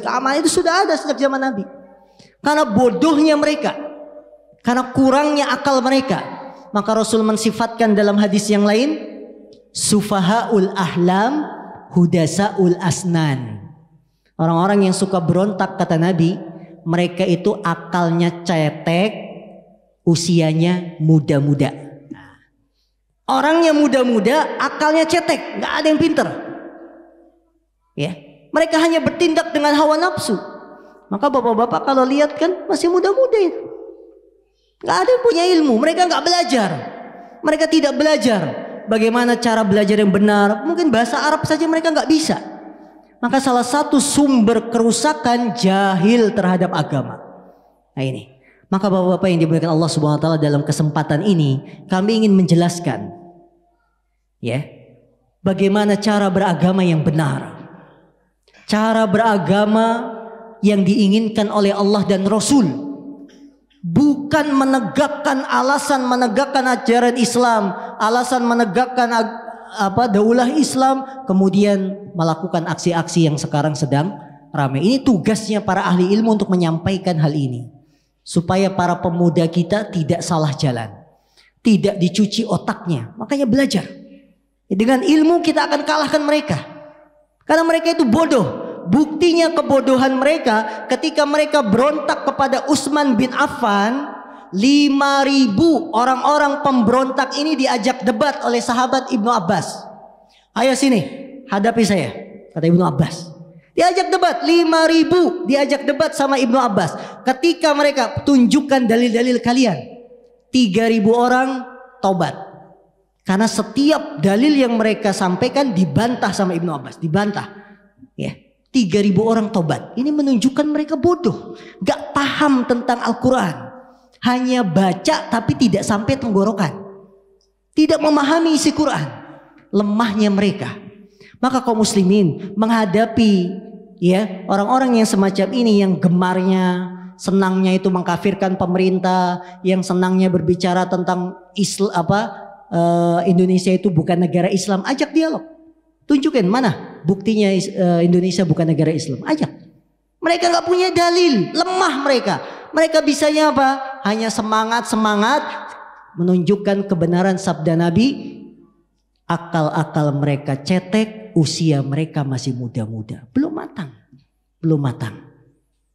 keamanan, itu sudah ada sejak zaman Nabi. Karena bodohnya mereka, karena kurangnya akal mereka, maka Rasul mensifatkan dalam hadis yang lain, sufahaul ahlam hudasaul asnan. Orang-orang yang suka berontak, kata Nabi, mereka itu akalnya cetek, usianya muda-muda. Orangnya muda-muda, akalnya cetek, nggak ada yang pinter. Ya, mereka hanya bertindak dengan hawa nafsu. Maka bapak-bapak kalau lihat kan masih muda-muda itu, nggak ada yang punya ilmu. Mereka nggak belajar, mereka tidak belajar bagaimana cara belajar yang benar. Mungkin bahasa Arab saja mereka nggak bisa. Maka salah satu sumber kerusakan jahil terhadap agama. Nah ini. Maka bapak-bapak yang dimuliakan Allah Subhanahu wa taala, dalam kesempatan ini kami ingin menjelaskan, ya, bagaimana cara beragama yang benar. Cara beragama yang diinginkan oleh Allah dan Rasul. Bukan menegakkan menegakkan ajaran Islam, alasan menegakkan daulah Islam, kemudian melakukan aksi-aksi yang sekarang sedang ramai. Ini tugasnya para ahli ilmu untuk menyampaikan hal ini, supaya para pemuda kita tidak salah jalan, tidak dicuci otaknya. Makanya belajar. Dengan ilmu kita akan kalahkan mereka. Karena mereka itu bodoh. Buktinya kebodohan mereka ketika mereka berontak kepada Utsman bin Affan. 5.000 orang-orang pemberontak ini diajak debat oleh sahabat Ibnu Abbas. Ayo sini, hadapi saya, kata Ibnu Abbas. Diajak debat, 5.000 diajak debat sama Ibnu Abbas. Ketika mereka tunjukkan dalil-dalil kalian, 3.000 orang taubat. Karena setiap dalil yang mereka sampaikan dibantah sama Ibnu Abbas, dibantah. Ya, 3.000 orang taubat. Ini menunjukkan mereka bodoh, gak paham tentang Al-Quran. Hanya baca tapi tidak sampai tenggorokan, tidak memahami isi Quran. Lemahnya mereka. Maka kaum muslimin menghadapi, ya, orang-orang yang semacam ini, yang gemarnya, senangnya itu mengkafirkan pemerintah, yang senangnya berbicara tentang Indonesia itu bukan negara Islam, ajak dialog. Tunjukkan mana buktinya Indonesia bukan negara Islam, ajak. Mereka nggak punya dalil, lemah mereka. Mereka bisanya apa? Hanya semangat menunjukkan kebenaran sabda Nabi. Akal-akal mereka cetek, usia mereka masih muda-muda, belum matang.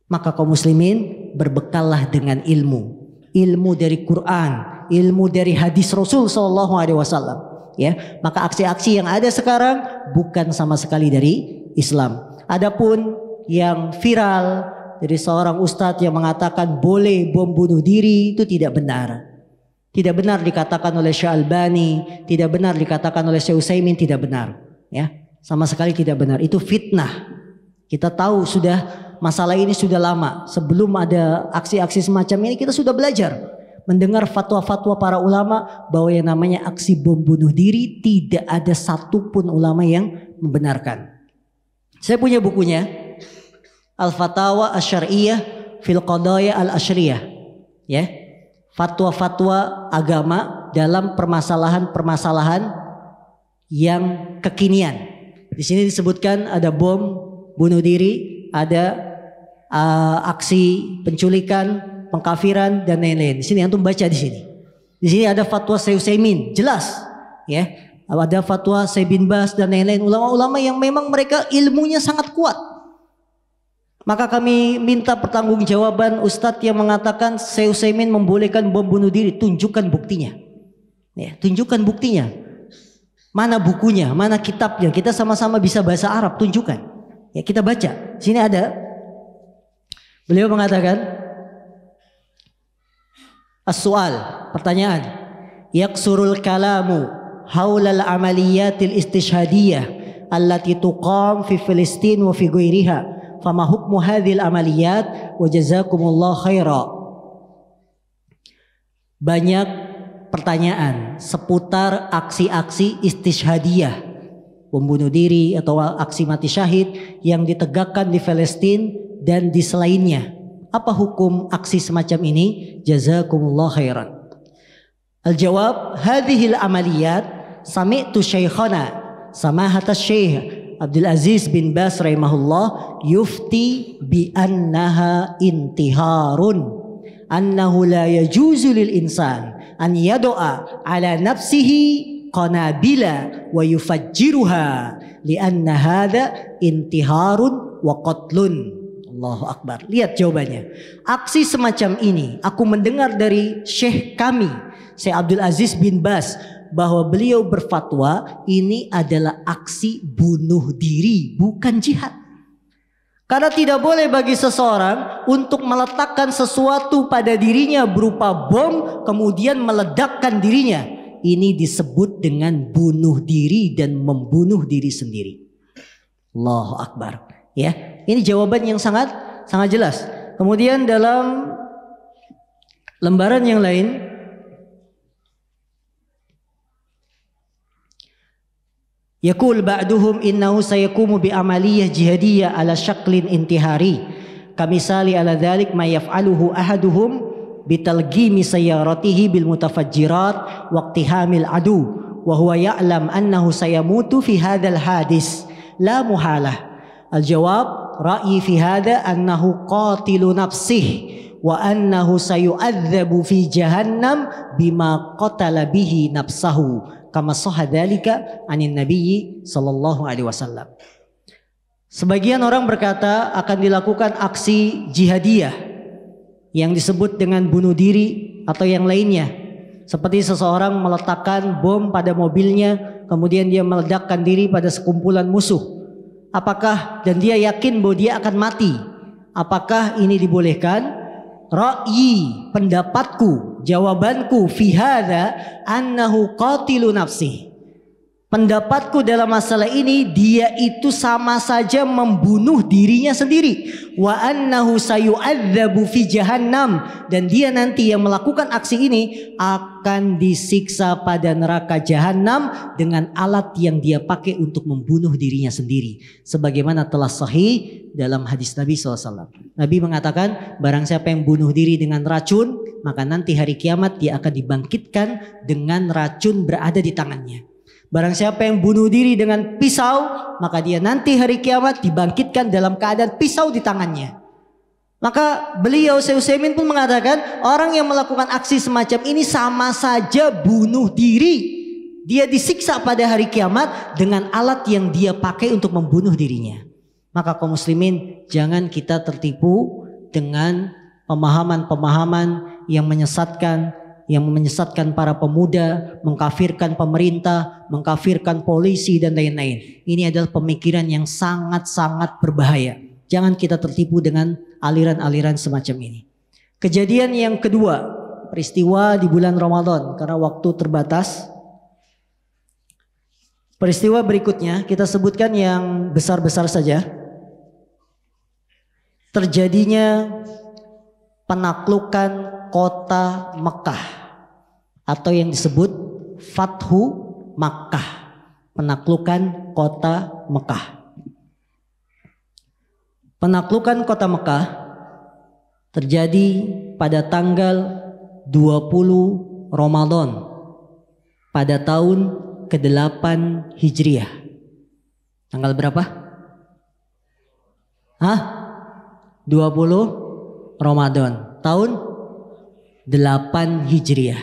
Maka kaum muslimin berbekallah dengan ilmu dari Quran, ilmu dari hadis Rasul SAW. Ya, maka aksi-aksi yang ada sekarang bukan sama sekali dari Islam. Adapun yang viral dari seorang ustadz yang mengatakan boleh bom bunuh diri, itu tidak benar. Tidak benar dikatakan oleh Syekh Albani, tidak benar dikatakan oleh Syekh Utsaimin, tidak benar. Ya, sama sekali tidak benar. Itu fitnah. Kita tahu sudah masalah ini sudah lama. Sebelum ada aksi-aksi semacam ini kita sudah belajar mendengar fatwa-fatwa para ulama bahwa yang namanya aksi bom bunuh diri tidak ada satupun ulama yang membenarkan. Saya punya bukunya, Al-Fatawa Asy-Syar'iyyah fil Qadaya Al-Asyriyah, ya. Fatwa-fatwa agama dalam permasalahan-permasalahan yang kekinian. Di sini disebutkan ada bom bunuh diri, ada aksi penculikan, pengkafiran dan lain-lain. Di sini antum baca di sini. Di sini ada fatwa Syekh Utsaimin, jelas, ya. Ada fatwa Syekh bin Baz dan lain-lain, ulama-ulama yang memang mereka ilmunya sangat kuat. Maka kami minta pertanggungjawaban Ustadz yang mengatakan Syekh Utsaimin membolehkan bom bunuh diri. Tunjukkan buktinya. Ya, tunjukkan buktinya. Mana bukunya, mana kitabnya? Kita sama-sama bisa bahasa Arab, tunjukkan. Ya, kita baca. Sini ada. Beliau mengatakan, as-su'al, pertanyaan. Yaksurul kalamu haulal amaliyatil istishhadiyah allati tuqam fi Filistin wa fi ghairiha. Fama hukmu hadhil amaliyat wa jazakumullah khaira. Banyak pertanyaan seputar aksi-aksi istishhadiyah, bom bunuh diri atau aksi mati syahid yang ditegakkan di Palestina dan di selainnya. Apa hukum aksi semacam ini? Jazakumullah khairan. Al-jawab, hadhil amaliyat sami'tu syekhana samahatas syekh Abdul Aziz bin Baz rahimahullah yufti bi annaha intiharun, annahu la yajuzu lil insan an yadu'a ala nafsihi qanabila wa yufajjiruha lianna hadha intiharun wa qatlun. Allahu Akbar. Lihat jawabannya. Aksi semacam ini aku mendengar dari syekh kami, Syekh Abdul Aziz bin Baz, bahwa beliau berfatwa ini adalah aksi bunuh diri, bukan jihad. Karena tidak boleh bagi seseorang untuk meletakkan sesuatu pada dirinya berupa bom kemudian meledakkan dirinya. Ini disebut dengan bunuh diri dan membunuh diri sendiri. Allahu Akbar. Ya. Ini jawaban yang sangat jelas. Kemudian dalam lembaran yang lain, yaqul ba'duhum innahu sayakumu bi amaliyah jihadiyah ala syaklin intihari. Kamisali ala dhalik ma yaf'aluhu ahaduhum bitalgimi sayyaratihi bil mutafajjirat waqtihamil adu wa huwa ya'lam annahu sayamutu fi hadzal hadis la muhalah. Al-jawab, ra'yi fi hadha annahu qatilu nafsih wa annahu sayu'adzabu fi jahannam bima qatala bihi nafsahu kama sahha dzalika anin nabiyyi sallallahu alaihi wasallam. Sebagian orang berkata akan dilakukan aksi jihadiyah yang disebut dengan bunuh diri atau yang lainnya, seperti seseorang meletakkan bom pada mobilnya kemudian dia meledakkan diri pada sekumpulan musuh. Apakah dan dia yakin bahwa dia akan mati? Apakah ini dibolehkan? Ra'yi, pendapatku, jawabanku fi hadza annahu qatilu nafsi. Pendapatku dalam masalah ini, dia itu sama saja membunuh dirinya sendiri. Wa annahu sayu'adzabu fi jahannam, dan dia nanti yang melakukan aksi ini akan disiksa pada neraka jahannam dengan alat yang dia pakai untuk membunuh dirinya sendiri. Sebagaimana telah sahih dalam hadis Nabi SAW. Nabi mengatakan, barang siapa yang bunuh diri dengan racun, maka nanti hari kiamat dia akan dibangkitkan dengan racun berada di tangannya. Barang siapa yang bunuh diri dengan pisau, maka dia nanti hari kiamat dibangkitkan dalam keadaan pisau di tangannya. Maka beliau Syekh Utsaimin pun mengatakan, orang yang melakukan aksi semacam ini sama saja bunuh diri. Dia disiksa pada hari kiamat dengan alat yang dia pakai untuk membunuh dirinya. Maka kaum muslimin, jangan kita tertipu dengan pemahaman-pemahaman yang menyesatkan para pemuda, mengkafirkan pemerintah, mengkafirkan polisi dan lain-lain. Ini adalah pemikiran yang sangat-sangat berbahaya. Jangan kita tertipu dengan aliran-aliran semacam ini. Kejadian yang kedua, peristiwa di bulan Ramadan, karena waktu terbatas. Peristiwa berikutnya kita sebutkan yang besar-besar saja. Terjadinya penaklukan kota Mekah atau yang disebut Fathu Makkah, penaklukan kota Mekah. Penaklukan kota Mekah terjadi pada tanggal 20 Ramadan pada tahun ke-8 Hijriah. Tanggal berapa? 20 Ramadan tahun 8 Hijriah.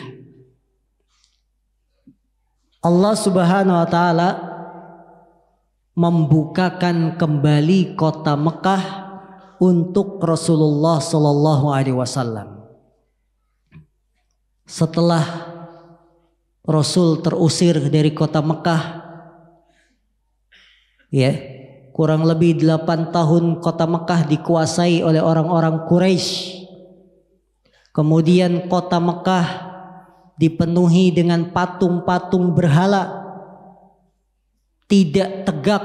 Allah Subhanahu wa taala membukakan kembali kota Mekah untuk Rasulullah sallallahu alaihi wasallam. Setelah Rasul terusir dari kota Mekah, kurang lebih 8 tahun kota Mekah dikuasai oleh orang-orang Quraisy. Kemudian kota Mekah dipenuhi dengan patung-patung berhala. Tidak tegak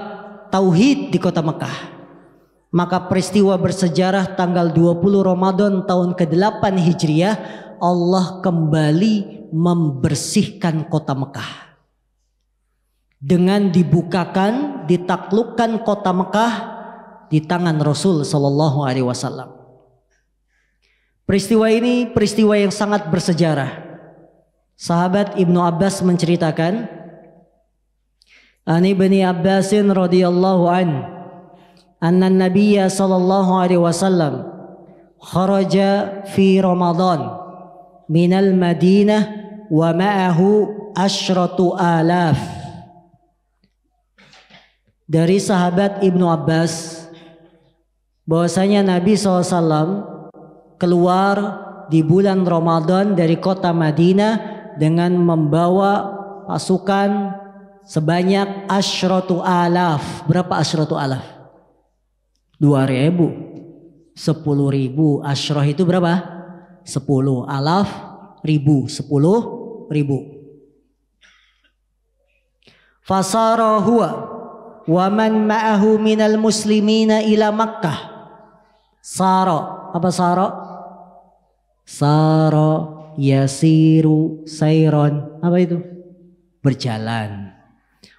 tauhid di kota Mekah. Maka peristiwa bersejarah tanggal 20 Ramadan tahun ke-8 Hijriah, Allah kembali membersihkan kota Mekah dengan dibukakan, ditaklukkan kota Mekah di tangan Rasul sallallahu alaihi wasallam. Peristiwa ini peristiwa yang sangat bersejarah. Sahabat Ibnu Abbas menceritakan, Ani Ibnu Abbasin radhiyallahu anna Nabiyya sallallahu alaihi wasallam kharaja fi Ramadan minal Madinah wa ma'ahu asyratu alaf. Dari sahabat Ibnu Abbas bahwasanya Nabi SAW keluar di bulan Ramadan dari kota Madinah dengan membawa pasukan sebanyak asyratu alaf. Berapa asyratu alaf? 2.000, 10.000. Asyrah itu berapa? 10. Alaf, 1.000, 10.000. Fasara huwa wa man ma'ahu minal muslimina ila Makkah. Sara. Apa sara? Sara yasiru sayron. Apa itu? Berjalan.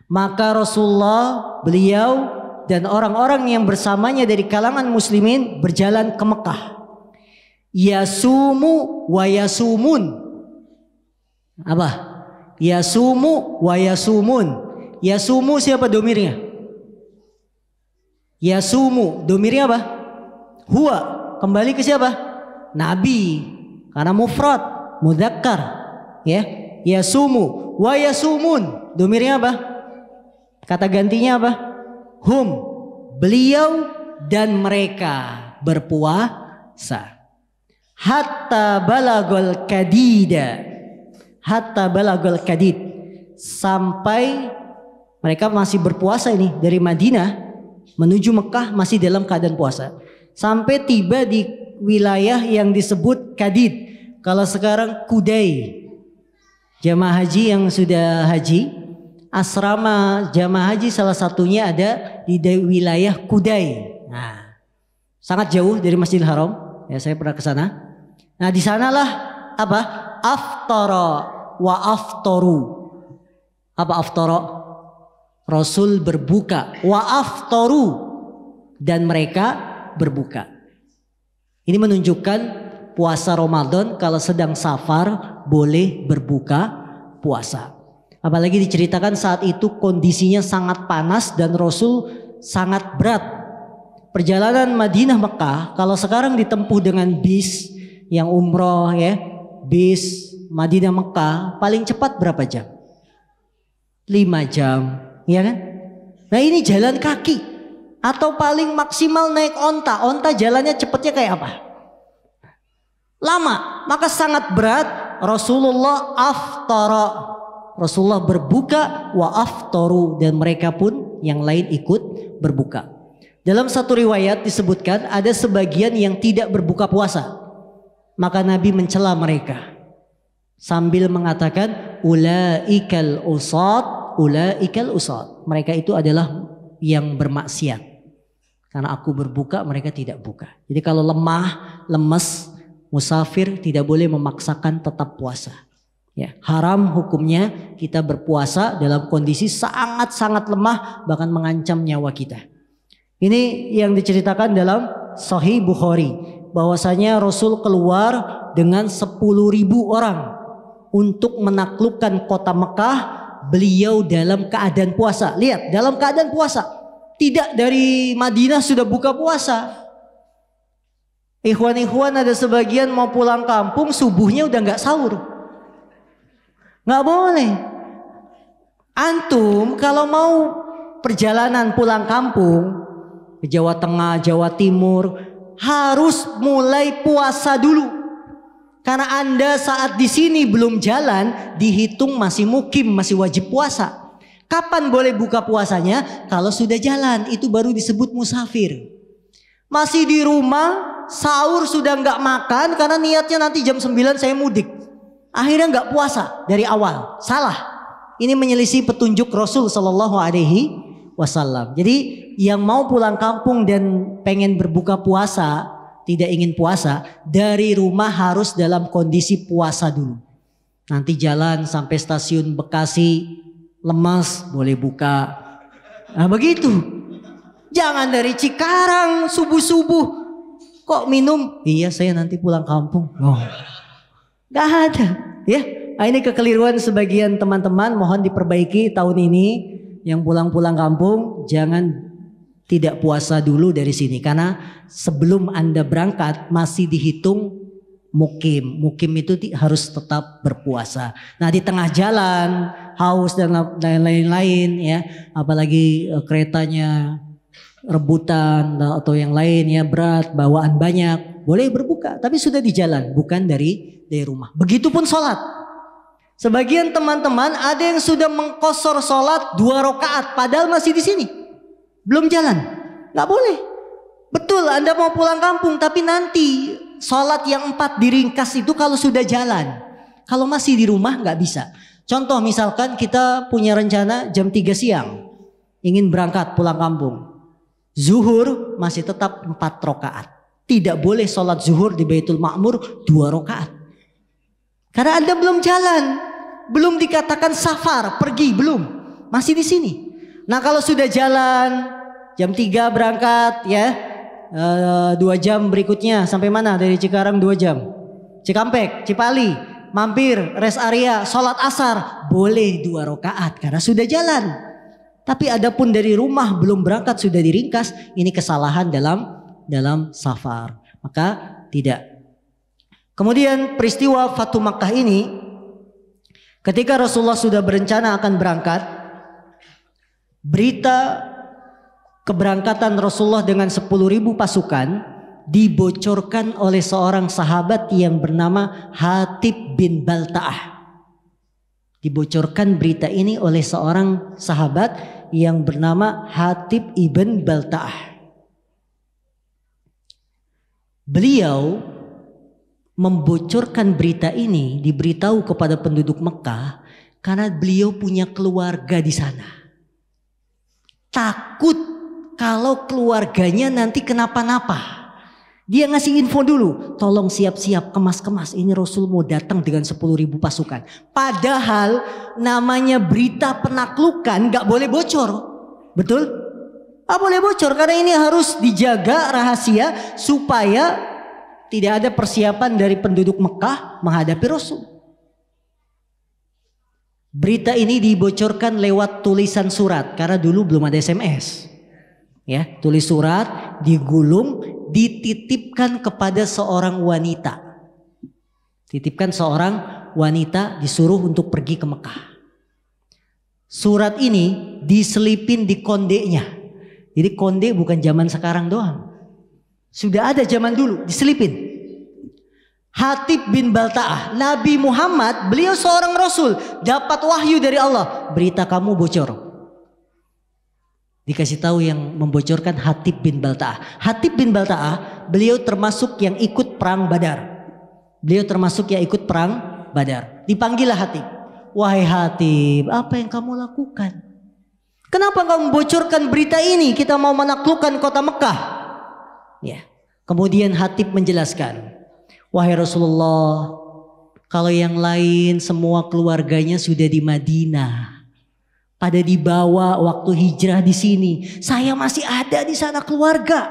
Maka Rasulullah, beliau dan orang-orang yang bersamanya dari kalangan muslimin berjalan ke Mekah. Yasumu wa yasumun. Apa? Yasumu wa yasumun. Yasumu siapa domirnya? Yasumu domirnya apa? Huwa. Kembali ke siapa? Nabi. Karena mufrad, mudzakkar. Yasumu wa yasumun. Domirnya apa? Kata gantinya apa? Hum. Beliau dan mereka berpuasa. Hatta balagol kadida. Hatta balagol kadid. Sampai mereka masih berpuasa ini dari Madinah menuju Mekah masih dalam keadaan puasa. Sampai tiba di wilayah yang disebut Kadid. Kalau sekarang Kudai. Jamaah haji yang sudah haji, asrama jamaah haji salah satunya ada di wilayah Kudai. Nah, sangat jauh dari Masjidil Haram. Ya, saya pernah ke sana. Nah, di sanalah apa? Aftara wa aftaru. Apa aftara? Rasul berbuka. Wa aftaru. Dan mereka berbuka. Ini menunjukkan puasa Ramadan kalau sedang safar boleh berbuka puasa. Apalagi diceritakan saat itu kondisinya sangat panas dan Rasul sangat berat. Perjalanan Madinah Mekah kalau sekarang ditempuh dengan bis yang umroh bis Madinah Mekah paling cepat berapa jam? 5 jam, ya kan? Nah, ini jalan kaki. Atau paling maksimal naik onta. Onta jalannya cepatnya kayak apa? Lama. Maka sangat berat. Rasulullah aftara. Rasulullah berbuka wa aftaru. Dan mereka pun yang lain ikut berbuka. Dalam satu riwayat disebutkan ada sebagian yang tidak berbuka puasa. Maka Nabi mencela mereka. Sambil mengatakan ulaikal usad. Ulaikal usad. Mereka itu adalah yang bermaksiat. Karena aku berbuka mereka tidak buka. Jadi kalau lemah, lemes, musafir tidak boleh memaksakan tetap puasa. Ya, haram hukumnya kita berpuasa dalam kondisi sangat-sangat lemah, bahkan mengancam nyawa kita. Ini yang diceritakan dalam Sahih Bukhari, bahwasanya Rasul keluar dengan 10.000 orang untuk menaklukkan kota Mekah. Beliau dalam keadaan puasa. Lihat, dalam keadaan puasa. Tidak dari Madinah sudah buka puasa. Ikhwan-ikhwan ada sebagian mau pulang kampung subuhnya udah nggak sahur. Nggak boleh. Antum kalau mau perjalanan pulang kampung ke Jawa Tengah, Jawa Timur, harus mulai puasa dulu. Karena Anda saat di sini belum jalan, dihitung masih mukim, masih wajib puasa. Kapan boleh buka puasanya? Kalau sudah jalan, itu baru disebut musafir. Masih di rumah, sahur sudah nggak makan karena niatnya nanti jam 9 saya mudik. Akhirnya nggak puasa dari awal. Salah. Ini menyelisih petunjuk Rasul Shallallahu Alaihi Wasallam. Jadi yang mau pulang kampung dan pengen berbuka puasa, tidak ingin puasa, dari rumah harus dalam kondisi puasa dulu. Nanti jalan sampai stasiun Bekasi lemas, boleh buka. Nah begitu. Jangan dari Cikarang subuh-subuh kok minum. Iya saya nanti pulang kampung. Oh, gak ada. Ya, nah, ini kekeliruan sebagian teman-teman. Mohon diperbaiki tahun ini. Yang pulang-pulang kampung jangan tidak puasa dulu dari sini, karena sebelum Anda berangkat masih dihitung mukim. Mukim itu harus tetap berpuasa. Nah di tengah jalan haus dan lain-lain ya, apalagi keretanya rebutan atau yang lain ya, berat, bawaan banyak, boleh berbuka tapi sudah di jalan, bukan dari rumah. Begitupun sholat. Sebagian teman-teman ada yang sudah mengqashar sholat 2 rakaat padahal masih di sini, belum jalan. Nggak boleh. Betul, Anda mau pulang kampung tapi nanti sholat yang 4 diringkas itu kalau sudah jalan. Kalau masih di rumah nggak bisa. Contoh misalkan kita punya rencana jam 3 siang ingin berangkat pulang kampung. Zuhur masih tetap 4 rakaat. Tidak boleh sholat zuhur di Baitul Ma'mur 2 rakaat. Karena Anda belum jalan, belum dikatakan safar, pergi, belum, masih di sini. Nah kalau sudah jalan, jam 3 berangkat ya, 2 jam berikutnya sampai mana dari Cikarang 2 jam, Cikampek, Cipali, mampir rest area, sholat asar, boleh 2 rakaat karena sudah jalan. Tapi adapun dari rumah belum berangkat sudah diringkas, ini kesalahan dalam safar. Maka tidak. Kemudian peristiwa Fatu Makkah ini, ketika Rasulullah sudah berencana akan berangkat, berita keberangkatan Rasulullah dengan 10.000 pasukan dibocorkan oleh seorang sahabat yang bernama Hatib bin Balta'ah. Dibocorkan berita ini oleh seorang sahabat yang bernama Hatib ibn Balta'ah. Beliau membocorkan berita ini, diberitahu kepada penduduk Mekah karena beliau punya keluarga di sana. Takut kalau keluarganya nanti kenapa-napa. Dia ngasih info dulu, tolong siap-siap, kemas-kemas, ini Rasul mau datang dengan 10.000 pasukan. Padahal namanya berita penaklukan gak boleh bocor. Betul? Gak boleh bocor karena ini harus dijaga rahasia supaya tidak ada persiapan dari penduduk Mekah menghadapi Rasul. Berita ini dibocorkan lewat tulisan surat karena dulu belum ada SMS. Ya, tulis surat, digulung, dititipkan kepada seorang wanita. Titipkan seorang wanita disuruh untuk pergi ke Mekah. Surat ini diselipin di kondeknya. Jadi konde bukan zaman sekarang doang. Sudah ada zaman dulu, diselipin. Hatib bin Balta'ah, Nabi Muhammad, beliau seorang Rasul, dapat wahyu dari Allah. Berita kamu bocor. Dikasih tahu yang membocorkan Hatib bin Balta'ah. Hatib bin Balta'ah, beliau termasuk yang ikut perang Badar. Beliau termasuk yang ikut perang Badar. Dipanggillah Hatib. Wahai Hatib, apa yang kamu lakukan? Kenapa kamu membocorkan berita ini? Kita mau menaklukkan kota Mekah. Ya. Kemudian Hatib menjelaskan, Wahai Rasulullah, kalau yang lain semua keluarganya sudah di Madinah, pada dibawa waktu hijrah di sini, saya masih ada di sana keluarga.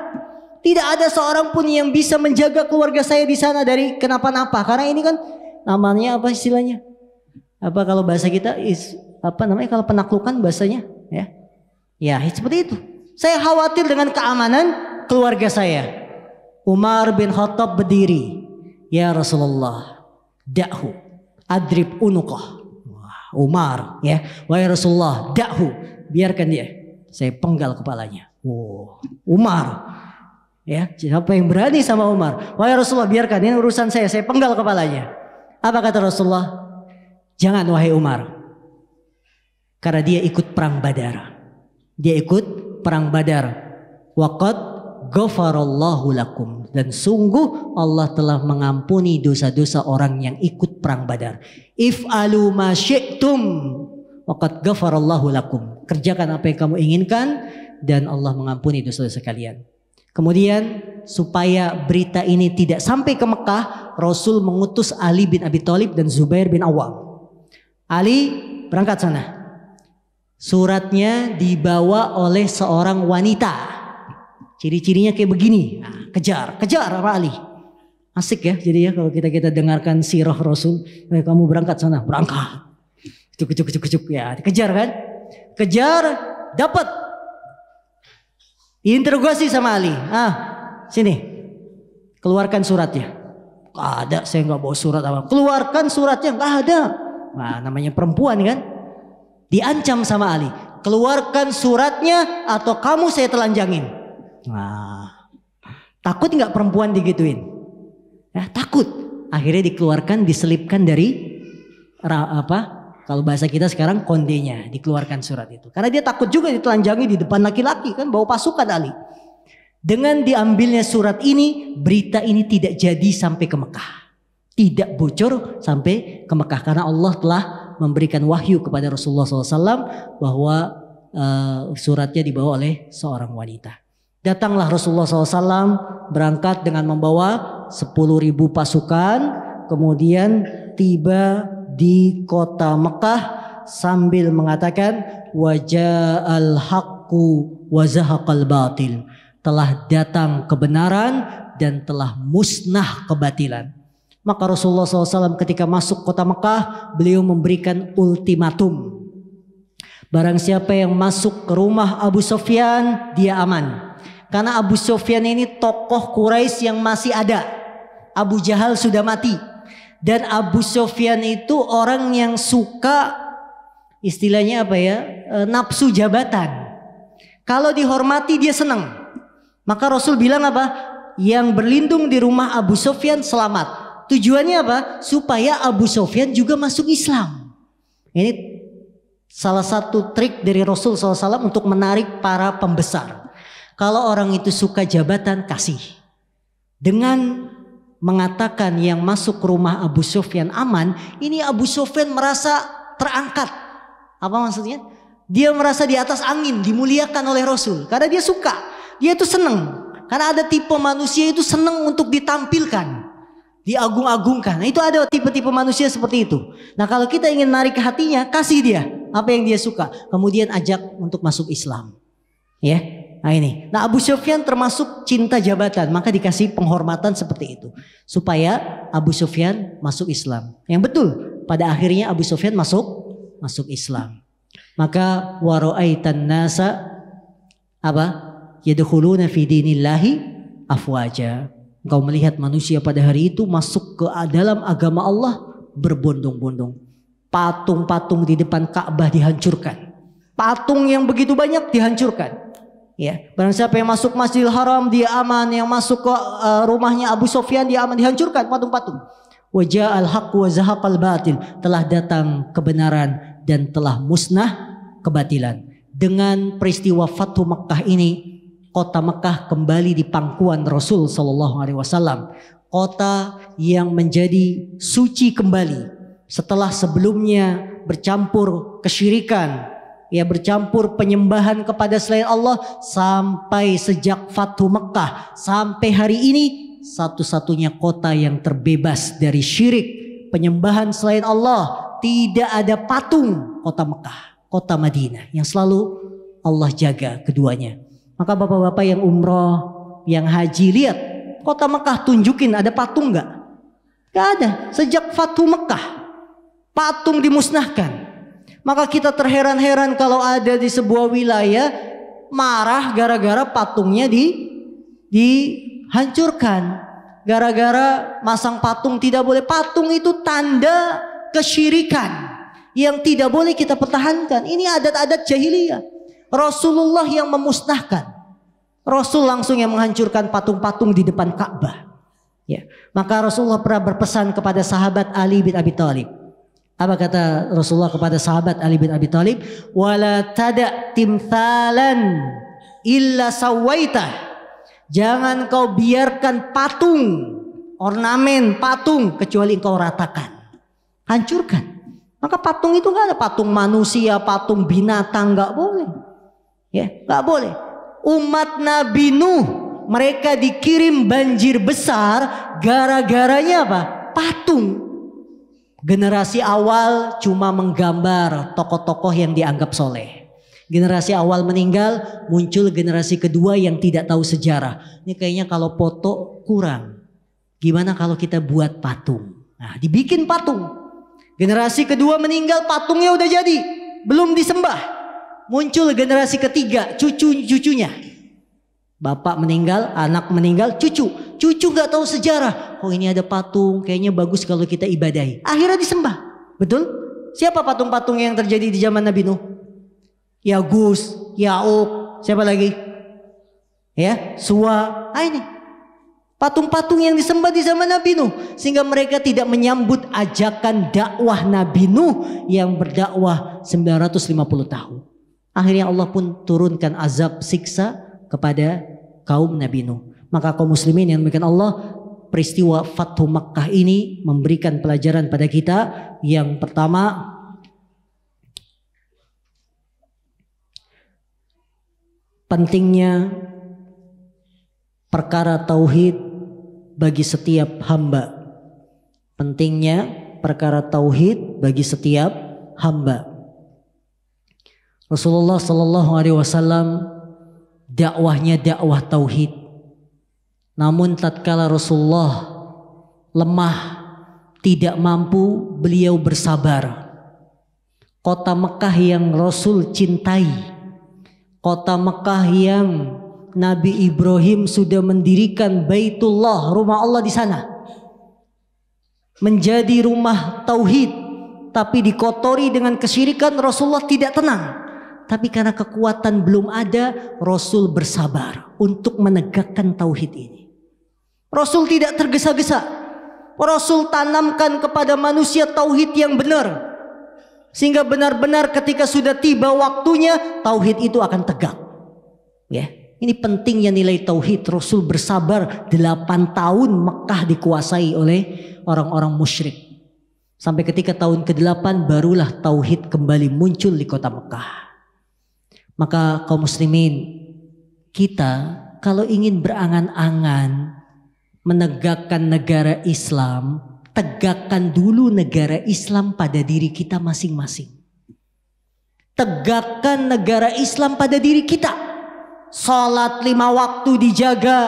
Tidak ada seorang pun yang bisa menjaga keluarga saya di sana dari kenapa-napa. Karena ini kan namanya apa istilahnya? Apa kalau bahasa kita apa namanya kalau penaklukan bahasanya? Ya seperti itu. Saya khawatir dengan keamanan keluarga saya. Umar bin Khattab berdiri. Ya Rasulullah, da'hu adrib unuqah. Umar, ya, wahai Rasulullah, da'hu, biarkan dia. Saya penggal kepalanya. Umar, ya, siapa yang berani sama Umar? Wahai Rasulullah, biarkan, ini urusan saya penggal kepalanya. Apa kata Rasulullah? Jangan wahai Umar, karena dia ikut perang Badar. Dia ikut perang Badar. Waqad ghafarallahu lakum, dan sungguh Allah telah mengampuni dosa-dosa orang yang ikut perang Badar. If'alu ma syi'tum waqad ghafarallahu lakum. Kerjakan apa yang kamu inginkan dan Allah mengampuni dosa-dosa kalian. Kemudian supaya berita ini tidak sampai ke Mekah, Rasul mengutus Ali bin Abi Thalib dan Zubair bin Awam. Ali berangkat sana. Suratnya dibawa oleh seorang wanita. Ciri-cirinya kayak begini. Nah, kejar sama Ali. Asik ya, jadi ya kalau kita dengarkan sirah Rasul, kamu berangkat sana, berangkat. Cukup ya, kejar kan? Kejar, dapat. Interogasi sama Ali. Sini, keluarkan suratnya. Gak ada, saya nggak bawa surat apa. Keluarkan suratnya, nggak ada. Nah, namanya perempuan kan? Diancam sama Ali. Keluarkan suratnya atau kamu saya telanjangin. Nah, takut nggak perempuan digituin? Ya, takut. Akhirnya dikeluarkan, diselipkan dari kalau bahasa kita sekarang kondenya, dikeluarkan surat itu. Karena dia takut juga ditelanjangi di depan laki-laki kan, bawa pasukan Ali. Dengan diambilnya surat ini, berita ini tidak jadi sampai ke Mekah. Tidak bocor sampai ke Mekah karena Allah telah memberikan wahyu kepada Rasulullah SAW bahwa suratnya dibawa oleh seorang wanita. Datanglah Rasulullah SAW berangkat dengan membawa 10.000 pasukan, kemudian tiba di kota Mekah sambil mengatakan waja'al haqqu wa zahaqal batil. Telah datang kebenaran dan telah musnah kebatilan. Maka Rasulullah SAW ketika masuk kota Mekah, beliau memberikan ultimatum. Barang siapa yang masuk ke rumah Abu Sufyan, dia aman. Karena Abu Sufyan ini tokoh Quraisy yang masih ada. Abu Jahal sudah mati. Dan Abu Sufyan itu orang yang suka, istilahnya apa ya, nafsu jabatan. Kalau dihormati dia senang. Maka Rasul bilang apa? Yang berlindung di rumah Abu Sufyan selamat. Tujuannya apa? Supaya Abu Sufyan juga masuk Islam. Ini salah satu trik dari Rasul SAW untuk menarik para pembesar. Kalau orang itu suka jabatan, kasih. Dengan mengatakan yang masuk ke rumah Abu Sufyan aman, ini Abu Sufyan merasa terangkat. Apa maksudnya? Dia merasa di atas angin, dimuliakan oleh Rasul. Karena dia suka, dia itu senang. Karena ada tipe manusia itu senang untuk ditampilkan, diagung-agungkan. Nah, itu ada tipe-tipe manusia seperti itu. Nah, kalau kita ingin narik ke hatinya, kasih dia apa yang dia suka. Kemudian ajak untuk masuk Islam. Ya. Nah ini. Nah, Abu Sufyan termasuk cinta jabatan, maka dikasih penghormatan seperti itu supaya Abu Sufyan masuk Islam. Yang betul, pada akhirnya Abu Sufyan masuk Islam. Maka wara'aitan nasa yadkhuluna fi dinillahi afwaja. Engkau melihat manusia pada hari itu masuk ke dalam agama Allah berbondong-bondong. Patung-patung di depan Ka'bah dihancurkan. Patung yang begitu banyak dihancurkan. Ya, barang siapa yang masuk Masjidil Haram dia aman, yang masuk ke rumahnya Abu Sufyan dia aman, dihancurkan patung-patung. Waja'al haqqu wa zahaqal batil. Telah datang kebenaran dan telah musnah kebatilan. Dengan peristiwa Fathu Makkah ini, kota Mekah kembali di pangkuan Rasul sallallahu alaihi wasallam. Kota yang menjadi suci kembali setelah sebelumnya bercampur kesyirikan, ya, bercampur penyembahan kepada selain Allah. Sampai sejak Fathu Mekah sampai hari ini satu-satunya kota yang terbebas dari syirik, penyembahan selain Allah. Tidak ada patung, kota Mekah, kota Madinah yang selalu Allah jaga keduanya. Maka bapak-bapak yang umroh, yang haji, lihat kota Mekah, tunjukin ada patung nggak? Nggak ada. Sejak Fathu Mekah patung dimusnahkan. Maka kita terheran-heran kalau ada di sebuah wilayah marah gara-gara patungnya dihancurkan. Gara-gara masang patung tidak boleh. Patung itu tanda kesyirikan yang tidak boleh kita pertahankan. Ini adat-adat jahiliyah. Rasulullah yang memusnahkan. Rasul langsung yang menghancurkan patung-patung di depan Ka'bah. Ya. Maka Rasulullah pernah berpesan kepada sahabat Ali bin Abi Thalib. Apa kata Rasulullah kepada sahabat Ali bin Abi Thalib? Wala tada' timthalan illa sawaitah. Jangan kau biarkan patung, ornamen patung, kecuali engkau ratakan, hancurkan. Maka patung itu nggak ada patung manusia, patung binatang, nggak boleh. Ya, nggak boleh. Umat Nabi Nuh, mereka dikirim banjir besar gara-garanya apa? Patung. Generasi awal cuma menggambar tokoh-tokoh yang dianggap soleh. Generasi awal meninggal, muncul generasi kedua yang tidak tahu sejarah. Ini kayaknya kalau foto kurang. Gimana kalau kita buat patung? Nah, dibikin patung. Generasi kedua meninggal, patungnya udah jadi, belum disembah. Muncul generasi ketiga, cucu-cucunya. Bapak meninggal, anak meninggal, cucu nggak tahu sejarah. Oh, ini ada patung, kayaknya bagus kalau kita ibadahi. Akhirnya disembah. Betul? Siapa patung-patung yang terjadi di zaman Nabi Nuh? Yagus, Yauk, siapa lagi? Ya, Suwa. Ini patung-patung yang disembah di zaman Nabi Nuh, sehingga mereka tidak menyambut ajakan dakwah Nabi Nuh yang berdakwah 950 tahun. Akhirnya Allah pun turunkan azab siksa kepada kaum Nabi Nuh. Maka kaum muslimin yang demikian Allah, peristiwa Fathu Makkah ini memberikan pelajaran pada kita. Yang pertama, pentingnya perkara tauhid bagi setiap hamba. Pentingnya perkara tauhid bagi setiap hamba. Rasulullah sallallahu alaihi wasallam dakwahnya dakwah tauhid. Namun tatkala Rasulullah lemah, tidak mampu, beliau bersabar. Kota Mekah yang Rasul cintai, kota Mekah yang Nabi Ibrahim sudah mendirikan Baitullah, rumah Allah di sana, menjadi rumah tauhid, tapi dikotori dengan kesyirikan. Rasulullah tidak tenang. Tapi karena kekuatan belum ada, Rasul bersabar untuk menegakkan tauhid ini. Rasul tidak tergesa-gesa. Rasul tanamkan kepada manusia tauhid yang benar, sehingga benar-benar ketika sudah tiba waktunya, tauhid itu akan tegak. Ya, ini pentingnya nilai tauhid. Rasul bersabar 8 tahun Mekah dikuasai oleh orang-orang musyrik. Sampai ketika tahun ke-8 barulah tauhid kembali muncul di kota Mekah. Maka kaum muslimin, kita kalau ingin berangan-angan menegakkan negara Islam, tegakkan dulu negara Islam pada diri kita masing-masing. Tegakkan negara Islam pada diri kita. Salat 5 waktu dijaga,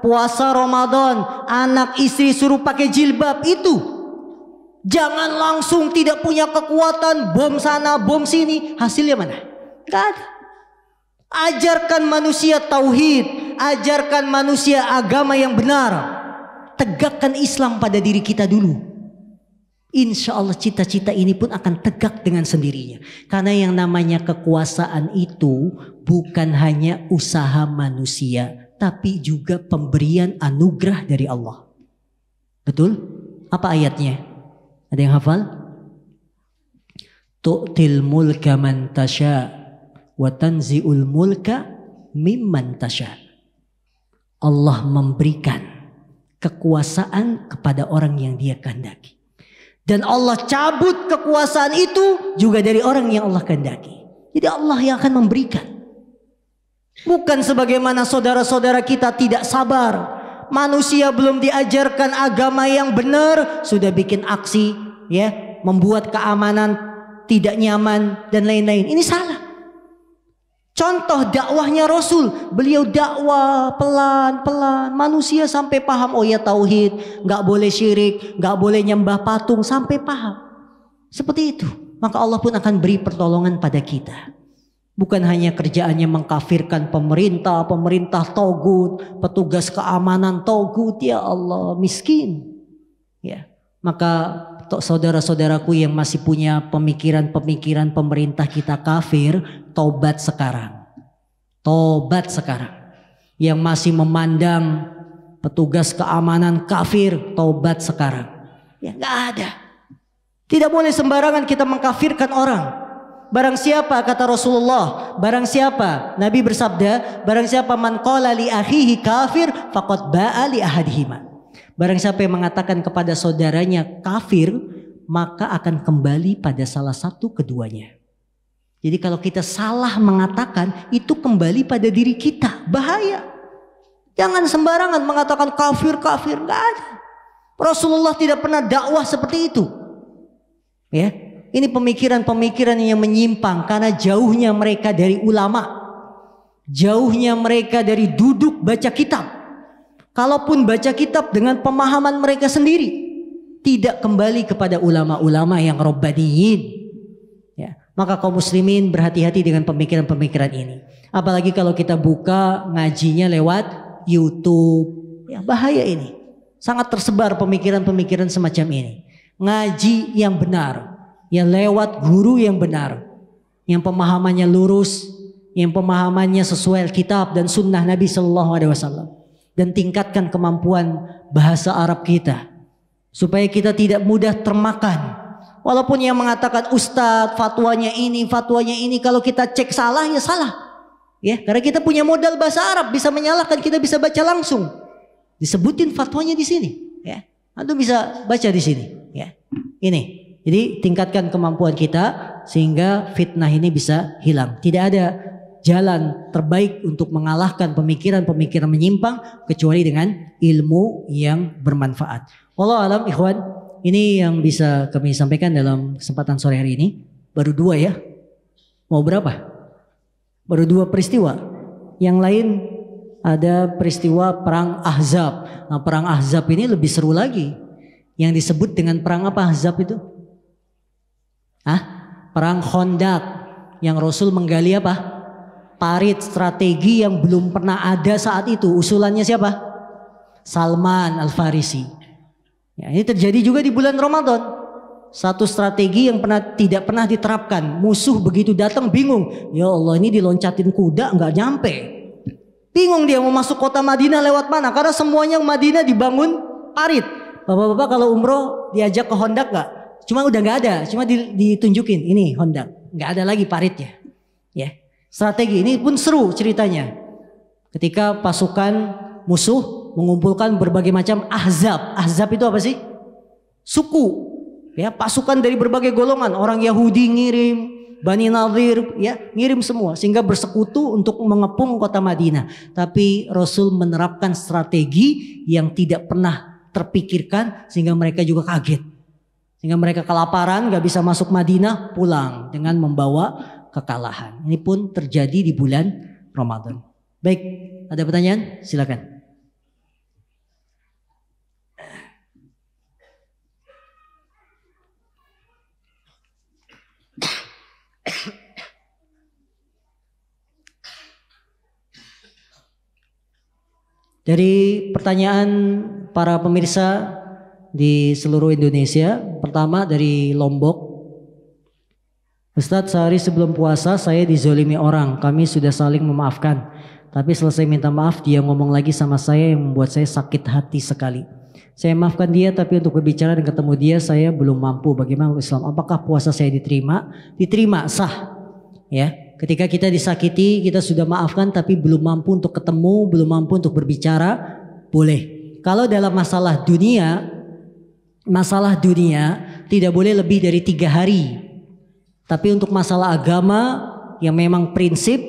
puasa Ramadan, anak istri suruh pakai jilbab, itu. Jangan langsung tidak punya kekuatan, bom sana bom sini, hasilnya mana? Gak ada. Ajarkan manusia tauhid, ajarkan manusia agama yang benar. Tegakkan Islam pada diri kita dulu. Insya Allah cita-cita ini pun akan tegak dengan sendirinya. Karena yang namanya kekuasaan itu bukan hanya usaha manusia, tapi juga pemberian anugerah dari Allah. Betul? Apa ayatnya? Ada yang hafal? Tu'til mulka man tasha wa tanzi'ul mulka mimman tasha. Allah memberikan kekuasaan kepada orang yang Dia kehendaki, dan Allah cabut kekuasaan itu juga dari orang yang Allah kehendaki. Jadi Allah yang akan memberikan. Bukan sebagaimana saudara-saudara kita tidak sabar Manusia belum diajarkan agama yang benar, sudah bikin aksi, ya, membuat keamanan tidak nyaman dan lain-lain. Ini salah. Contoh dakwahnya Rasul, beliau dakwah pelan-pelan, manusia sampai paham, oh ya tauhid, nggak boleh syirik, nggak boleh nyembah patung, sampai paham. Seperti itu, maka Allah pun akan beri pertolongan pada kita. Bukan hanya kerjaannya mengkafirkan pemerintah togut, petugas keamanan togut, ya Allah, miskin. Ya, maka saudara-saudaraku yang masih punya pemikiran-pemikiran pemerintah kita kafir, tobat sekarang. Tobat sekarang. Yang masih memandang petugas keamanan kafir, tobat sekarang. Ya, nggak ada. Tidak boleh sembarangan kita mengkafirkan orang. Barang siapa, kata Rasulullah, barang siapa, Nabi bersabda, barang siapa man qala li akhihi kafir faqad ba'a li ahadihima. Barang siapa yang mengatakan kepada saudaranya kafir, maka akan kembali pada salah satu keduanya. Jadi kalau kita salah mengatakan, itu kembali pada diri kita. Bahaya. Jangan sembarangan mengatakan kafir, nggak ada. Rasulullah tidak pernah dakwah seperti itu. Ya, ini pemikiran-pemikiran yang menyimpang karena jauhnya mereka dari ulama, jauhnya mereka dari duduk baca kitab. Kalaupun baca kitab dengan pemahaman mereka sendiri, tidak kembali kepada ulama-ulama yang robbaniyin. Ya, maka kaum muslimin berhati-hati dengan pemikiran-pemikiran ini. Apalagi kalau kita buka ngajinya lewat YouTube, ya bahaya ini. Sangat tersebar pemikiran-pemikiran semacam ini. Ngaji yang benar, ya lewat guru yang benar, yang pemahamannya lurus, yang pemahamannya sesuai kitab dan sunnah Nabi Sallallahu Alaihi Wasallam. Dan tingkatkan kemampuan bahasa Arab kita supaya kita tidak mudah termakan. Walaupun yang mengatakan ustadz fatwanya ini, kalau kita cek salah ya salah. Ya, karena kita punya modal bahasa Arab, bisa menyalahkan, kita bisa baca langsung. Disebutin fatwanya di sini, ya. Anda bisa baca di sini, ya. Ini. Jadi tingkatkan kemampuan kita sehingga fitnah ini bisa hilang. Tidak ada jalan terbaik untuk mengalahkan pemikiran-pemikiran menyimpang kecuali dengan ilmu yang bermanfaat. Wallahu alam ikhwan, ini yang bisa kami sampaikan dalam kesempatan sore hari ini. Baru 2 ya. Mau berapa? Baru 2 peristiwa. Yang lain ada peristiwa perang Ahzab. Nah, perang Ahzab ini lebih seru lagi. Yang disebut dengan perang apa Ahzab itu? Perang Khandaq. Yang Rasul menggali apa? Parit strategi yang belum pernah ada saat itu. Usulannya siapa? Salman Al-Farisi. Ya, ini terjadi juga di bulan Ramadan. Satu strategi yang tidak pernah diterapkan. Musuh begitu datang bingung. Ya Allah, ini diloncatin kuda nggak nyampe. Bingung dia mau masuk kota Madinah lewat mana? Karena semuanya Madinah dibangun parit. Bapak-bapak kalau umroh diajak ke Khandaq nggak? Cuma udah nggak ada. Cuma ditunjukin ini Khandaq. Nggak ada lagi paritnya. Ya. Strategi ini pun seru ceritanya. Ketika pasukan musuh mengumpulkan berbagai macam ahzab. Ahzab itu apa sih? Suku. Ya, pasukan dari berbagai golongan. Orang Yahudi ngirim, Bani Nadir, ya, ngirim semua sehingga bersekutu untuk mengepung kota Madinah. Tapi Rasul menerapkan strategi yang tidak pernah terpikirkan sehingga mereka juga kaget. Sehingga mereka kelaparan, gak bisa masuk Madinah, pulang dengan membawa kekalahan. Ini pun terjadi di bulan Ramadan. Baik, ada pertanyaan? Silakan. Dari pertanyaan para pemirsa di seluruh Indonesia, pertama dari Lombok. Ustadz, sehari sebelum puasa saya dizolimi orang, kami sudah saling memaafkan. Tapi selesai minta maaf dia ngomong lagi sama saya yang membuat saya sakit hati sekali. Saya maafkan dia tapi untuk berbicara dan ketemu dia saya belum mampu. Bagaimana Islam? Apakah puasa saya diterima? Diterima, sah. Ya, ketika kita disakiti kita sudah maafkan tapi belum mampu untuk ketemu, belum mampu untuk berbicara, boleh. Kalau dalam masalah dunia tidak boleh lebih dari 3 hari. Tapi untuk masalah agama yang memang prinsip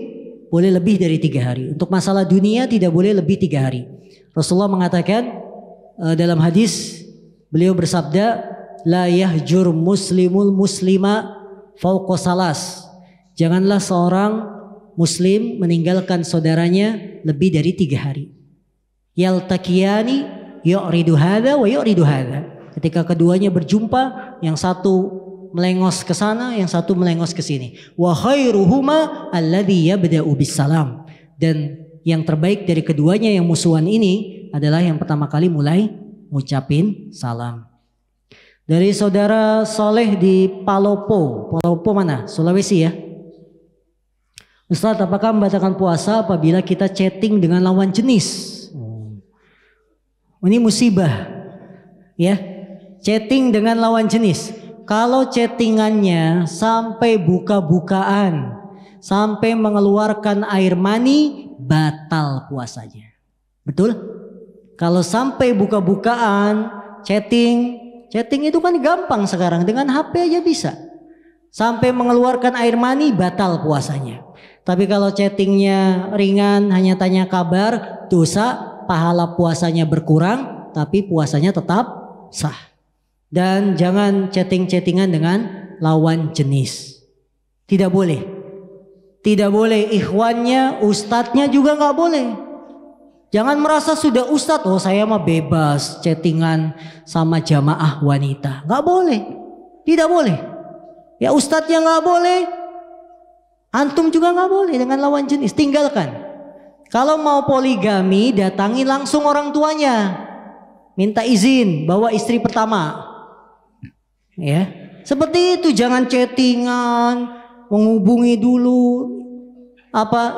boleh lebih dari 3 hari. Untuk masalah dunia tidak boleh lebih 3 hari. Rasulullah mengatakan dalam hadis, beliau bersabda, la yahjur muslimul muslima fauqa salas. Janganlah seorang muslim meninggalkan saudaranya lebih dari 3 hari. Yaltaqiyani yu'ridu hadza wa yu'ridu hadza. Ketika keduanya berjumpa, yang satu melengos ke sana, yang satu melengos ke sini. Wa khairuhuma alladzi yabda'u bisalam. Dan yang terbaik dari keduanya yang musuhan ini adalah yang pertama kali mulai ngucapin salam. Dari saudara Soleh di Palopo. Palopo mana? Sulawesi ya. Ustaz, apakah membatalkan puasa apabila kita chatting dengan lawan jenis? Ini musibah. Ya. Chatting dengan lawan jenis. Kalau chattingannya sampai buka-bukaan, sampai mengeluarkan air mani, batal puasanya. Betul? Kalau sampai buka-bukaan, chatting itu kan gampang sekarang, dengan HP aja bisa. Sampai mengeluarkan air mani, batal puasanya. Tapi kalau chattingnya ringan, hanya tanya kabar, dosa, pahala puasanya berkurang, tapi puasanya tetap sah. Dan jangan chatting-chattingan dengan lawan jenis. Tidak boleh. Tidak boleh ikhwannya, ustadznya juga nggak boleh. Jangan merasa sudah ustadz, oh saya mah bebas chattingan sama jamaah wanita. Nggak boleh. Tidak boleh. Ya ustadznya nggak boleh. Antum juga nggak boleh dengan lawan jenis. Tinggalkan. Kalau mau poligami, datangi langsung orang tuanya. Minta izin bawa istri pertama. Ya, seperti itu. Jangan chattingan, menghubungi dulu,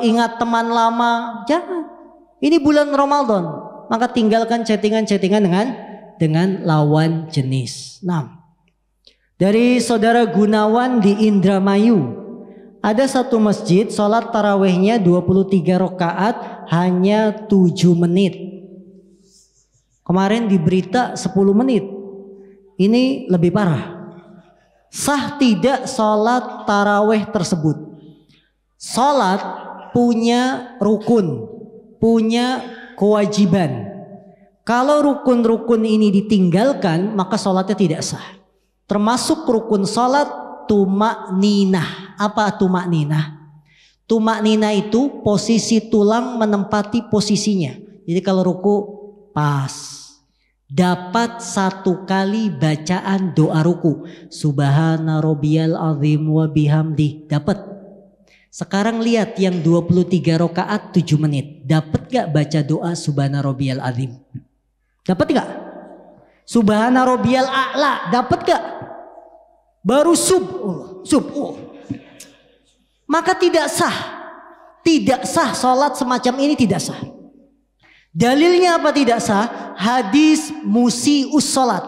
ingat teman lama. Jangan. Ini bulan Ramadan, maka tinggalkan chattingan dengan lawan jenis. Nah, dari saudara Gunawan di Indramayu, ada satu masjid sholat tarawehnya 23 rakaat hanya 7 menit. Kemarin di berita 10 menit. Ini lebih parah. Sah tidak sholat taraweh tersebut? Sholat punya rukun, punya kewajiban. Kalau rukun-rukun ini ditinggalkan, maka sholatnya tidak sah. Termasuk rukun sholat tumakninah. Apa tumakninah? Tumakninah itu posisi tulang menempati posisinya. Jadi kalau ruku pas. Dapat 1 kali bacaan doa ruku. Subhana rabbiyal azim wa bihamdi. Dapat. Sekarang lihat yang 23 rakaat 7 menit. Dapat gak baca doa Subhana rabbiyal azim? Dapat gak? Subhana rabbiyal a'la. Dapat gak? Baru maka tidak sah. Tidak sah, sholat semacam ini tidak sah. Dalilnya apa tidak sah? Hadis musi'us sholat.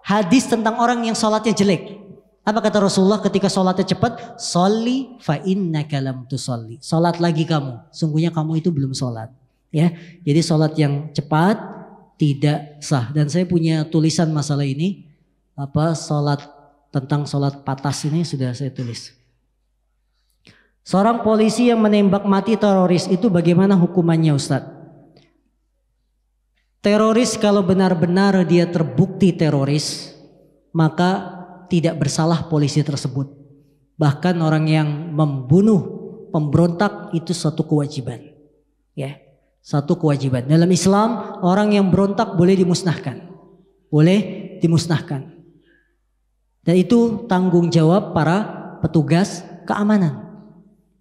Hadis tentang orang yang sholatnya jelek. Apa kata Rasulullah ketika sholatnya cepat? Sholli fa innaka lam tusolli. Sholat lagi kamu, sungguhnya kamu itu belum sholat. Ya, jadi sholat yang cepat tidak sah. Dan saya punya tulisan masalah ini. Tentang sholat patas ini sudah saya tulis. Seorang polisi yang menembak mati teroris itu bagaimana hukumannya, Ustadz? Teroris kalau benar-benar dia terbukti teroris, maka tidak bersalah polisi tersebut. Bahkan orang yang membunuh pemberontak itu suatu kewajiban. Ya, satu kewajiban. Dalam Islam orang yang berontak boleh dimusnahkan. Boleh dimusnahkan. Dan itu tanggung jawab para petugas keamanan.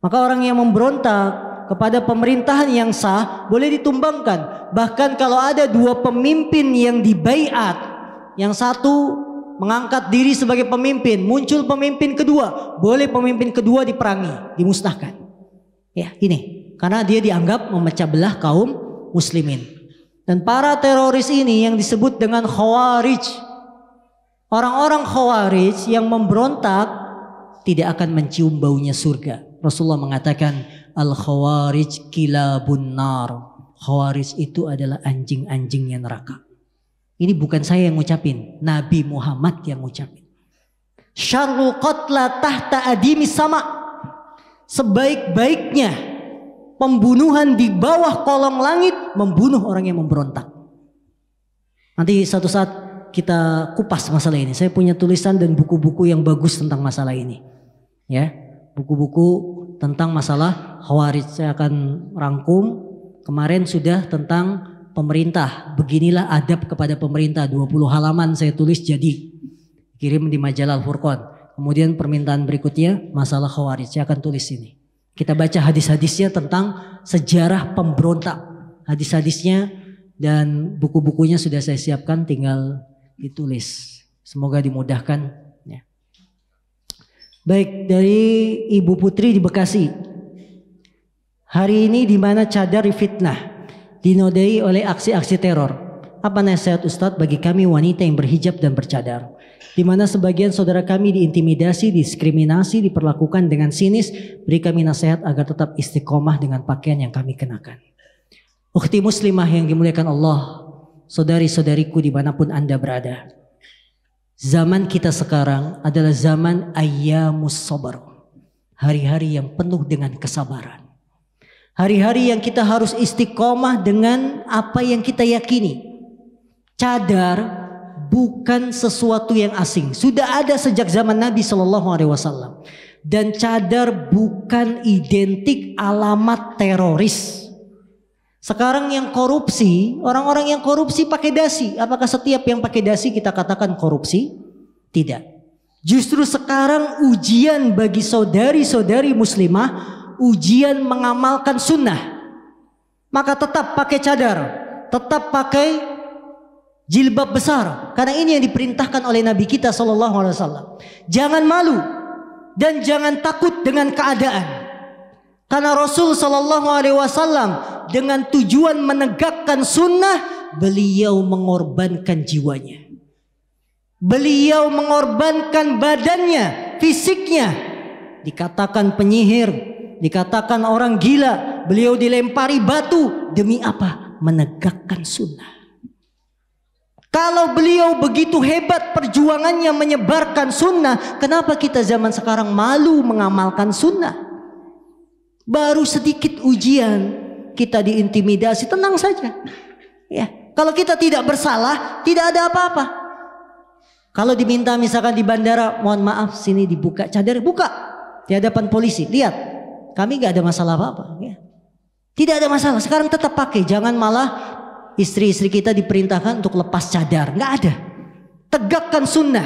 Maka orang yang memberontak kepada pemerintahan yang sah boleh ditumbangkan. Bahkan kalau ada 2 pemimpin yang dibaiat, yang satu mengangkat diri sebagai pemimpin, muncul pemimpin kedua, boleh pemimpin kedua diperangi, dimusnahkan. Ya, ini karena dia dianggap memecah belah kaum muslimin. Dan para teroris ini yang disebut dengan khawarij, orang-orang khawarij yang memberontak tidak akan mencium baunya surga. Rasulullah mengatakan al-khawarij kilabun nar. Khawarij itu adalah anjing-anjingnya neraka. Ini bukan saya yang ngucapin, Nabi Muhammad yang ngucapin. Syarrul qatla tahta adimi sama. Sebaik-baiknya pembunuhan di bawah kolong langit, membunuh orang yang memberontak. Nanti suatu saat kita kupas masalah ini. Saya punya tulisan dan buku-buku yang bagus tentang masalah ini. Ya, buku-buku tentang masalah Khawarij saya akan rangkum. Kemarin sudah tentang pemerintah. Beginilah adab kepada pemerintah, 20 halaman saya tulis jadi. Kirim di majalah Al-Furqan. Kemudian permintaan berikutnya masalah Khawarij saya akan tulis ini. Kita baca hadis-hadisnya tentang sejarah pemberontak. Hadis-hadisnya dan buku-bukunya sudah saya siapkan, tinggal ditulis. Semoga dimudahkan. Ya. Baik, dari Ibu Putri di Bekasi. Hari ini di mana cadar difitnah, dinodai oleh aksi-aksi teror. Apa nasihat Ustadz bagi kami wanita yang berhijab dan bercadar? Di mana sebagian saudara kami diintimidasi, diskriminasi, diperlakukan dengan sinis. Beri kami nasihat agar tetap istiqomah dengan pakaian yang kami kenakan. Ukhti muslimah yang dimuliakan Allah, saudari-saudariku dimanapun Anda berada. Zaman kita sekarang adalah zaman ayyamus sabar. Hari-hari yang penuh dengan kesabaran. Hari-hari yang kita harus istiqomah dengan apa yang kita yakini. Cadar bukan sesuatu yang asing. Sudah ada sejak zaman Nabi SAW. Dan cadar bukan identik alamat teroris. Sekarang yang korupsi, orang-orang yang korupsi pakai dasi. Apakah setiap yang pakai dasi kita katakan korupsi? Tidak. Justru sekarang ujian bagi saudari-saudari muslimah, ujian mengamalkan sunnah. Maka tetap pakai cadar, tetap pakai jilbab besar, karena ini yang diperintahkan oleh Nabi kita SAW. Jangan malu dan jangan takut dengan keadaan, karena Rasul SAW dengan tujuan menegakkan sunnah, beliau mengorbankan jiwanya, beliau mengorbankan badannya, fisiknya. Dikatakan penyihir, dikatakan orang gila, beliau dilempari batu. Demi apa? Menegakkan sunnah. Kalau beliau begitu hebat perjuangannya menyebarkan sunnah, kenapa kita zaman sekarang malu mengamalkan sunnah? Baru sedikit ujian kita diintimidasi, tenang saja. Ya, kalau kita tidak bersalah, tidak ada apa-apa. Kalau diminta misalkan di bandara, mohon maaf sini dibuka cadar, buka di hadapan polisi, lihat, kami gak ada masalah apa-apa. Ya. Tidak ada masalah. Sekarang tetap pakai, jangan malah istri-istri kita diperintahkan untuk lepas cadar. Nggak ada. Tegakkan sunnah.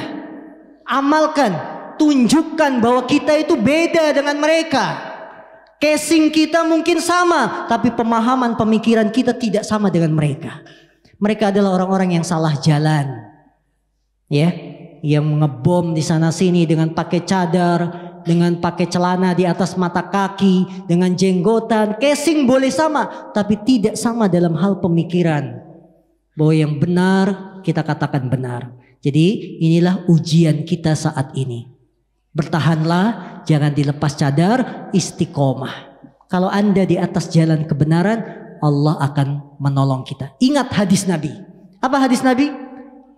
Amalkan. Tunjukkan bahwa kita itu beda dengan mereka. Casing kita mungkin sama, tapi pemahaman pemikiran kita tidak sama dengan mereka. Mereka adalah orang-orang yang salah jalan. Ya, yang ngebom di sana sini dengan pakai cadar, dengan pakai celana di atas mata kaki, dengan jenggotan. Casing boleh sama, tapi tidak sama dalam hal pemikiran. Bahwa yang benar kita katakan benar. Jadi inilah ujian kita saat ini. Bertahanlah, jangan dilepas cadar, istiqomah. Kalau Anda di atas jalan kebenaran, Allah akan menolong kita. Ingat hadis Nabi. Apa hadis Nabi?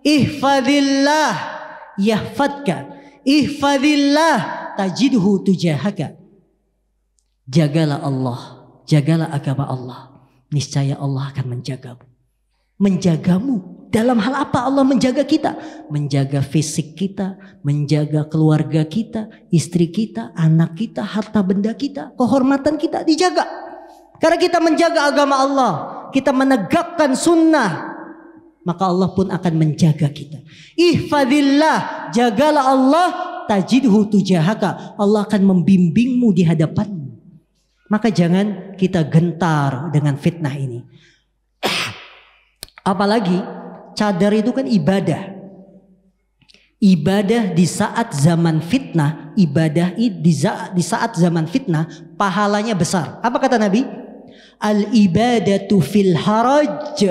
Ihfadillah yahfadka. Ihfadillah tajidhu tujahaka. Jagalah Allah, jagalah agama Allah, niscaya Allah akan menjagamu. Dalam hal apa Allah menjaga kita? Menjaga fisik kita, menjaga keluarga kita, istri kita, anak kita, harta benda kita, kehormatan kita dijaga. Karena kita menjaga agama Allah, kita menegakkan sunnah, maka Allah pun akan menjaga kita. Ihfadillah, jagalah Allah, tajidhu tujahaka. Allah akan membimbingmu di hadapanmu. Maka jangan kita gentar dengan fitnah ini. Apalagi cadar itu kan ibadah. Ibadah di saat zaman fitnah, ibadah di saat zaman fitnah pahalanya besar. Apa kata Nabi? Al ibadatu fil haraj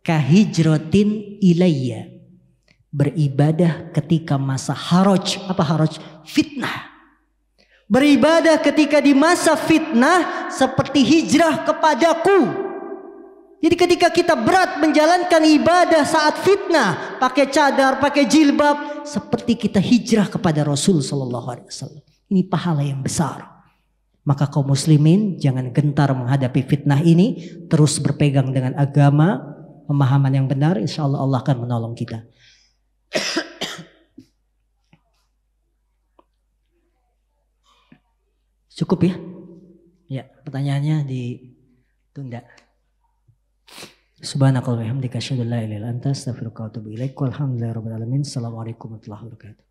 kahijratin ilayya. Beribadah ketika masa haraj. Apa haraj? Fitnah. Beribadah ketika di masa fitnah seperti hijrah kepadaku. Jadi ketika kita berat menjalankan ibadah saat fitnah, pakai cadar, pakai jilbab, seperti kita hijrah kepada Rasul SAW. Ini pahala yang besar. Maka kaum muslimin jangan gentar menghadapi fitnah ini, terus berpegang dengan agama, pemahaman yang benar, insya Allah Allah akan menolong kita. Cukup ya? Ya, pertanyaannya ditunda. Subhanakallahumma wa bihamdika asyhadu an la ilaha illa anta astaghfiruka wa atubu ilaik. Walhamdulillahirabbil alamin. Assalamualaikum warahmatullahi wabarakatuh.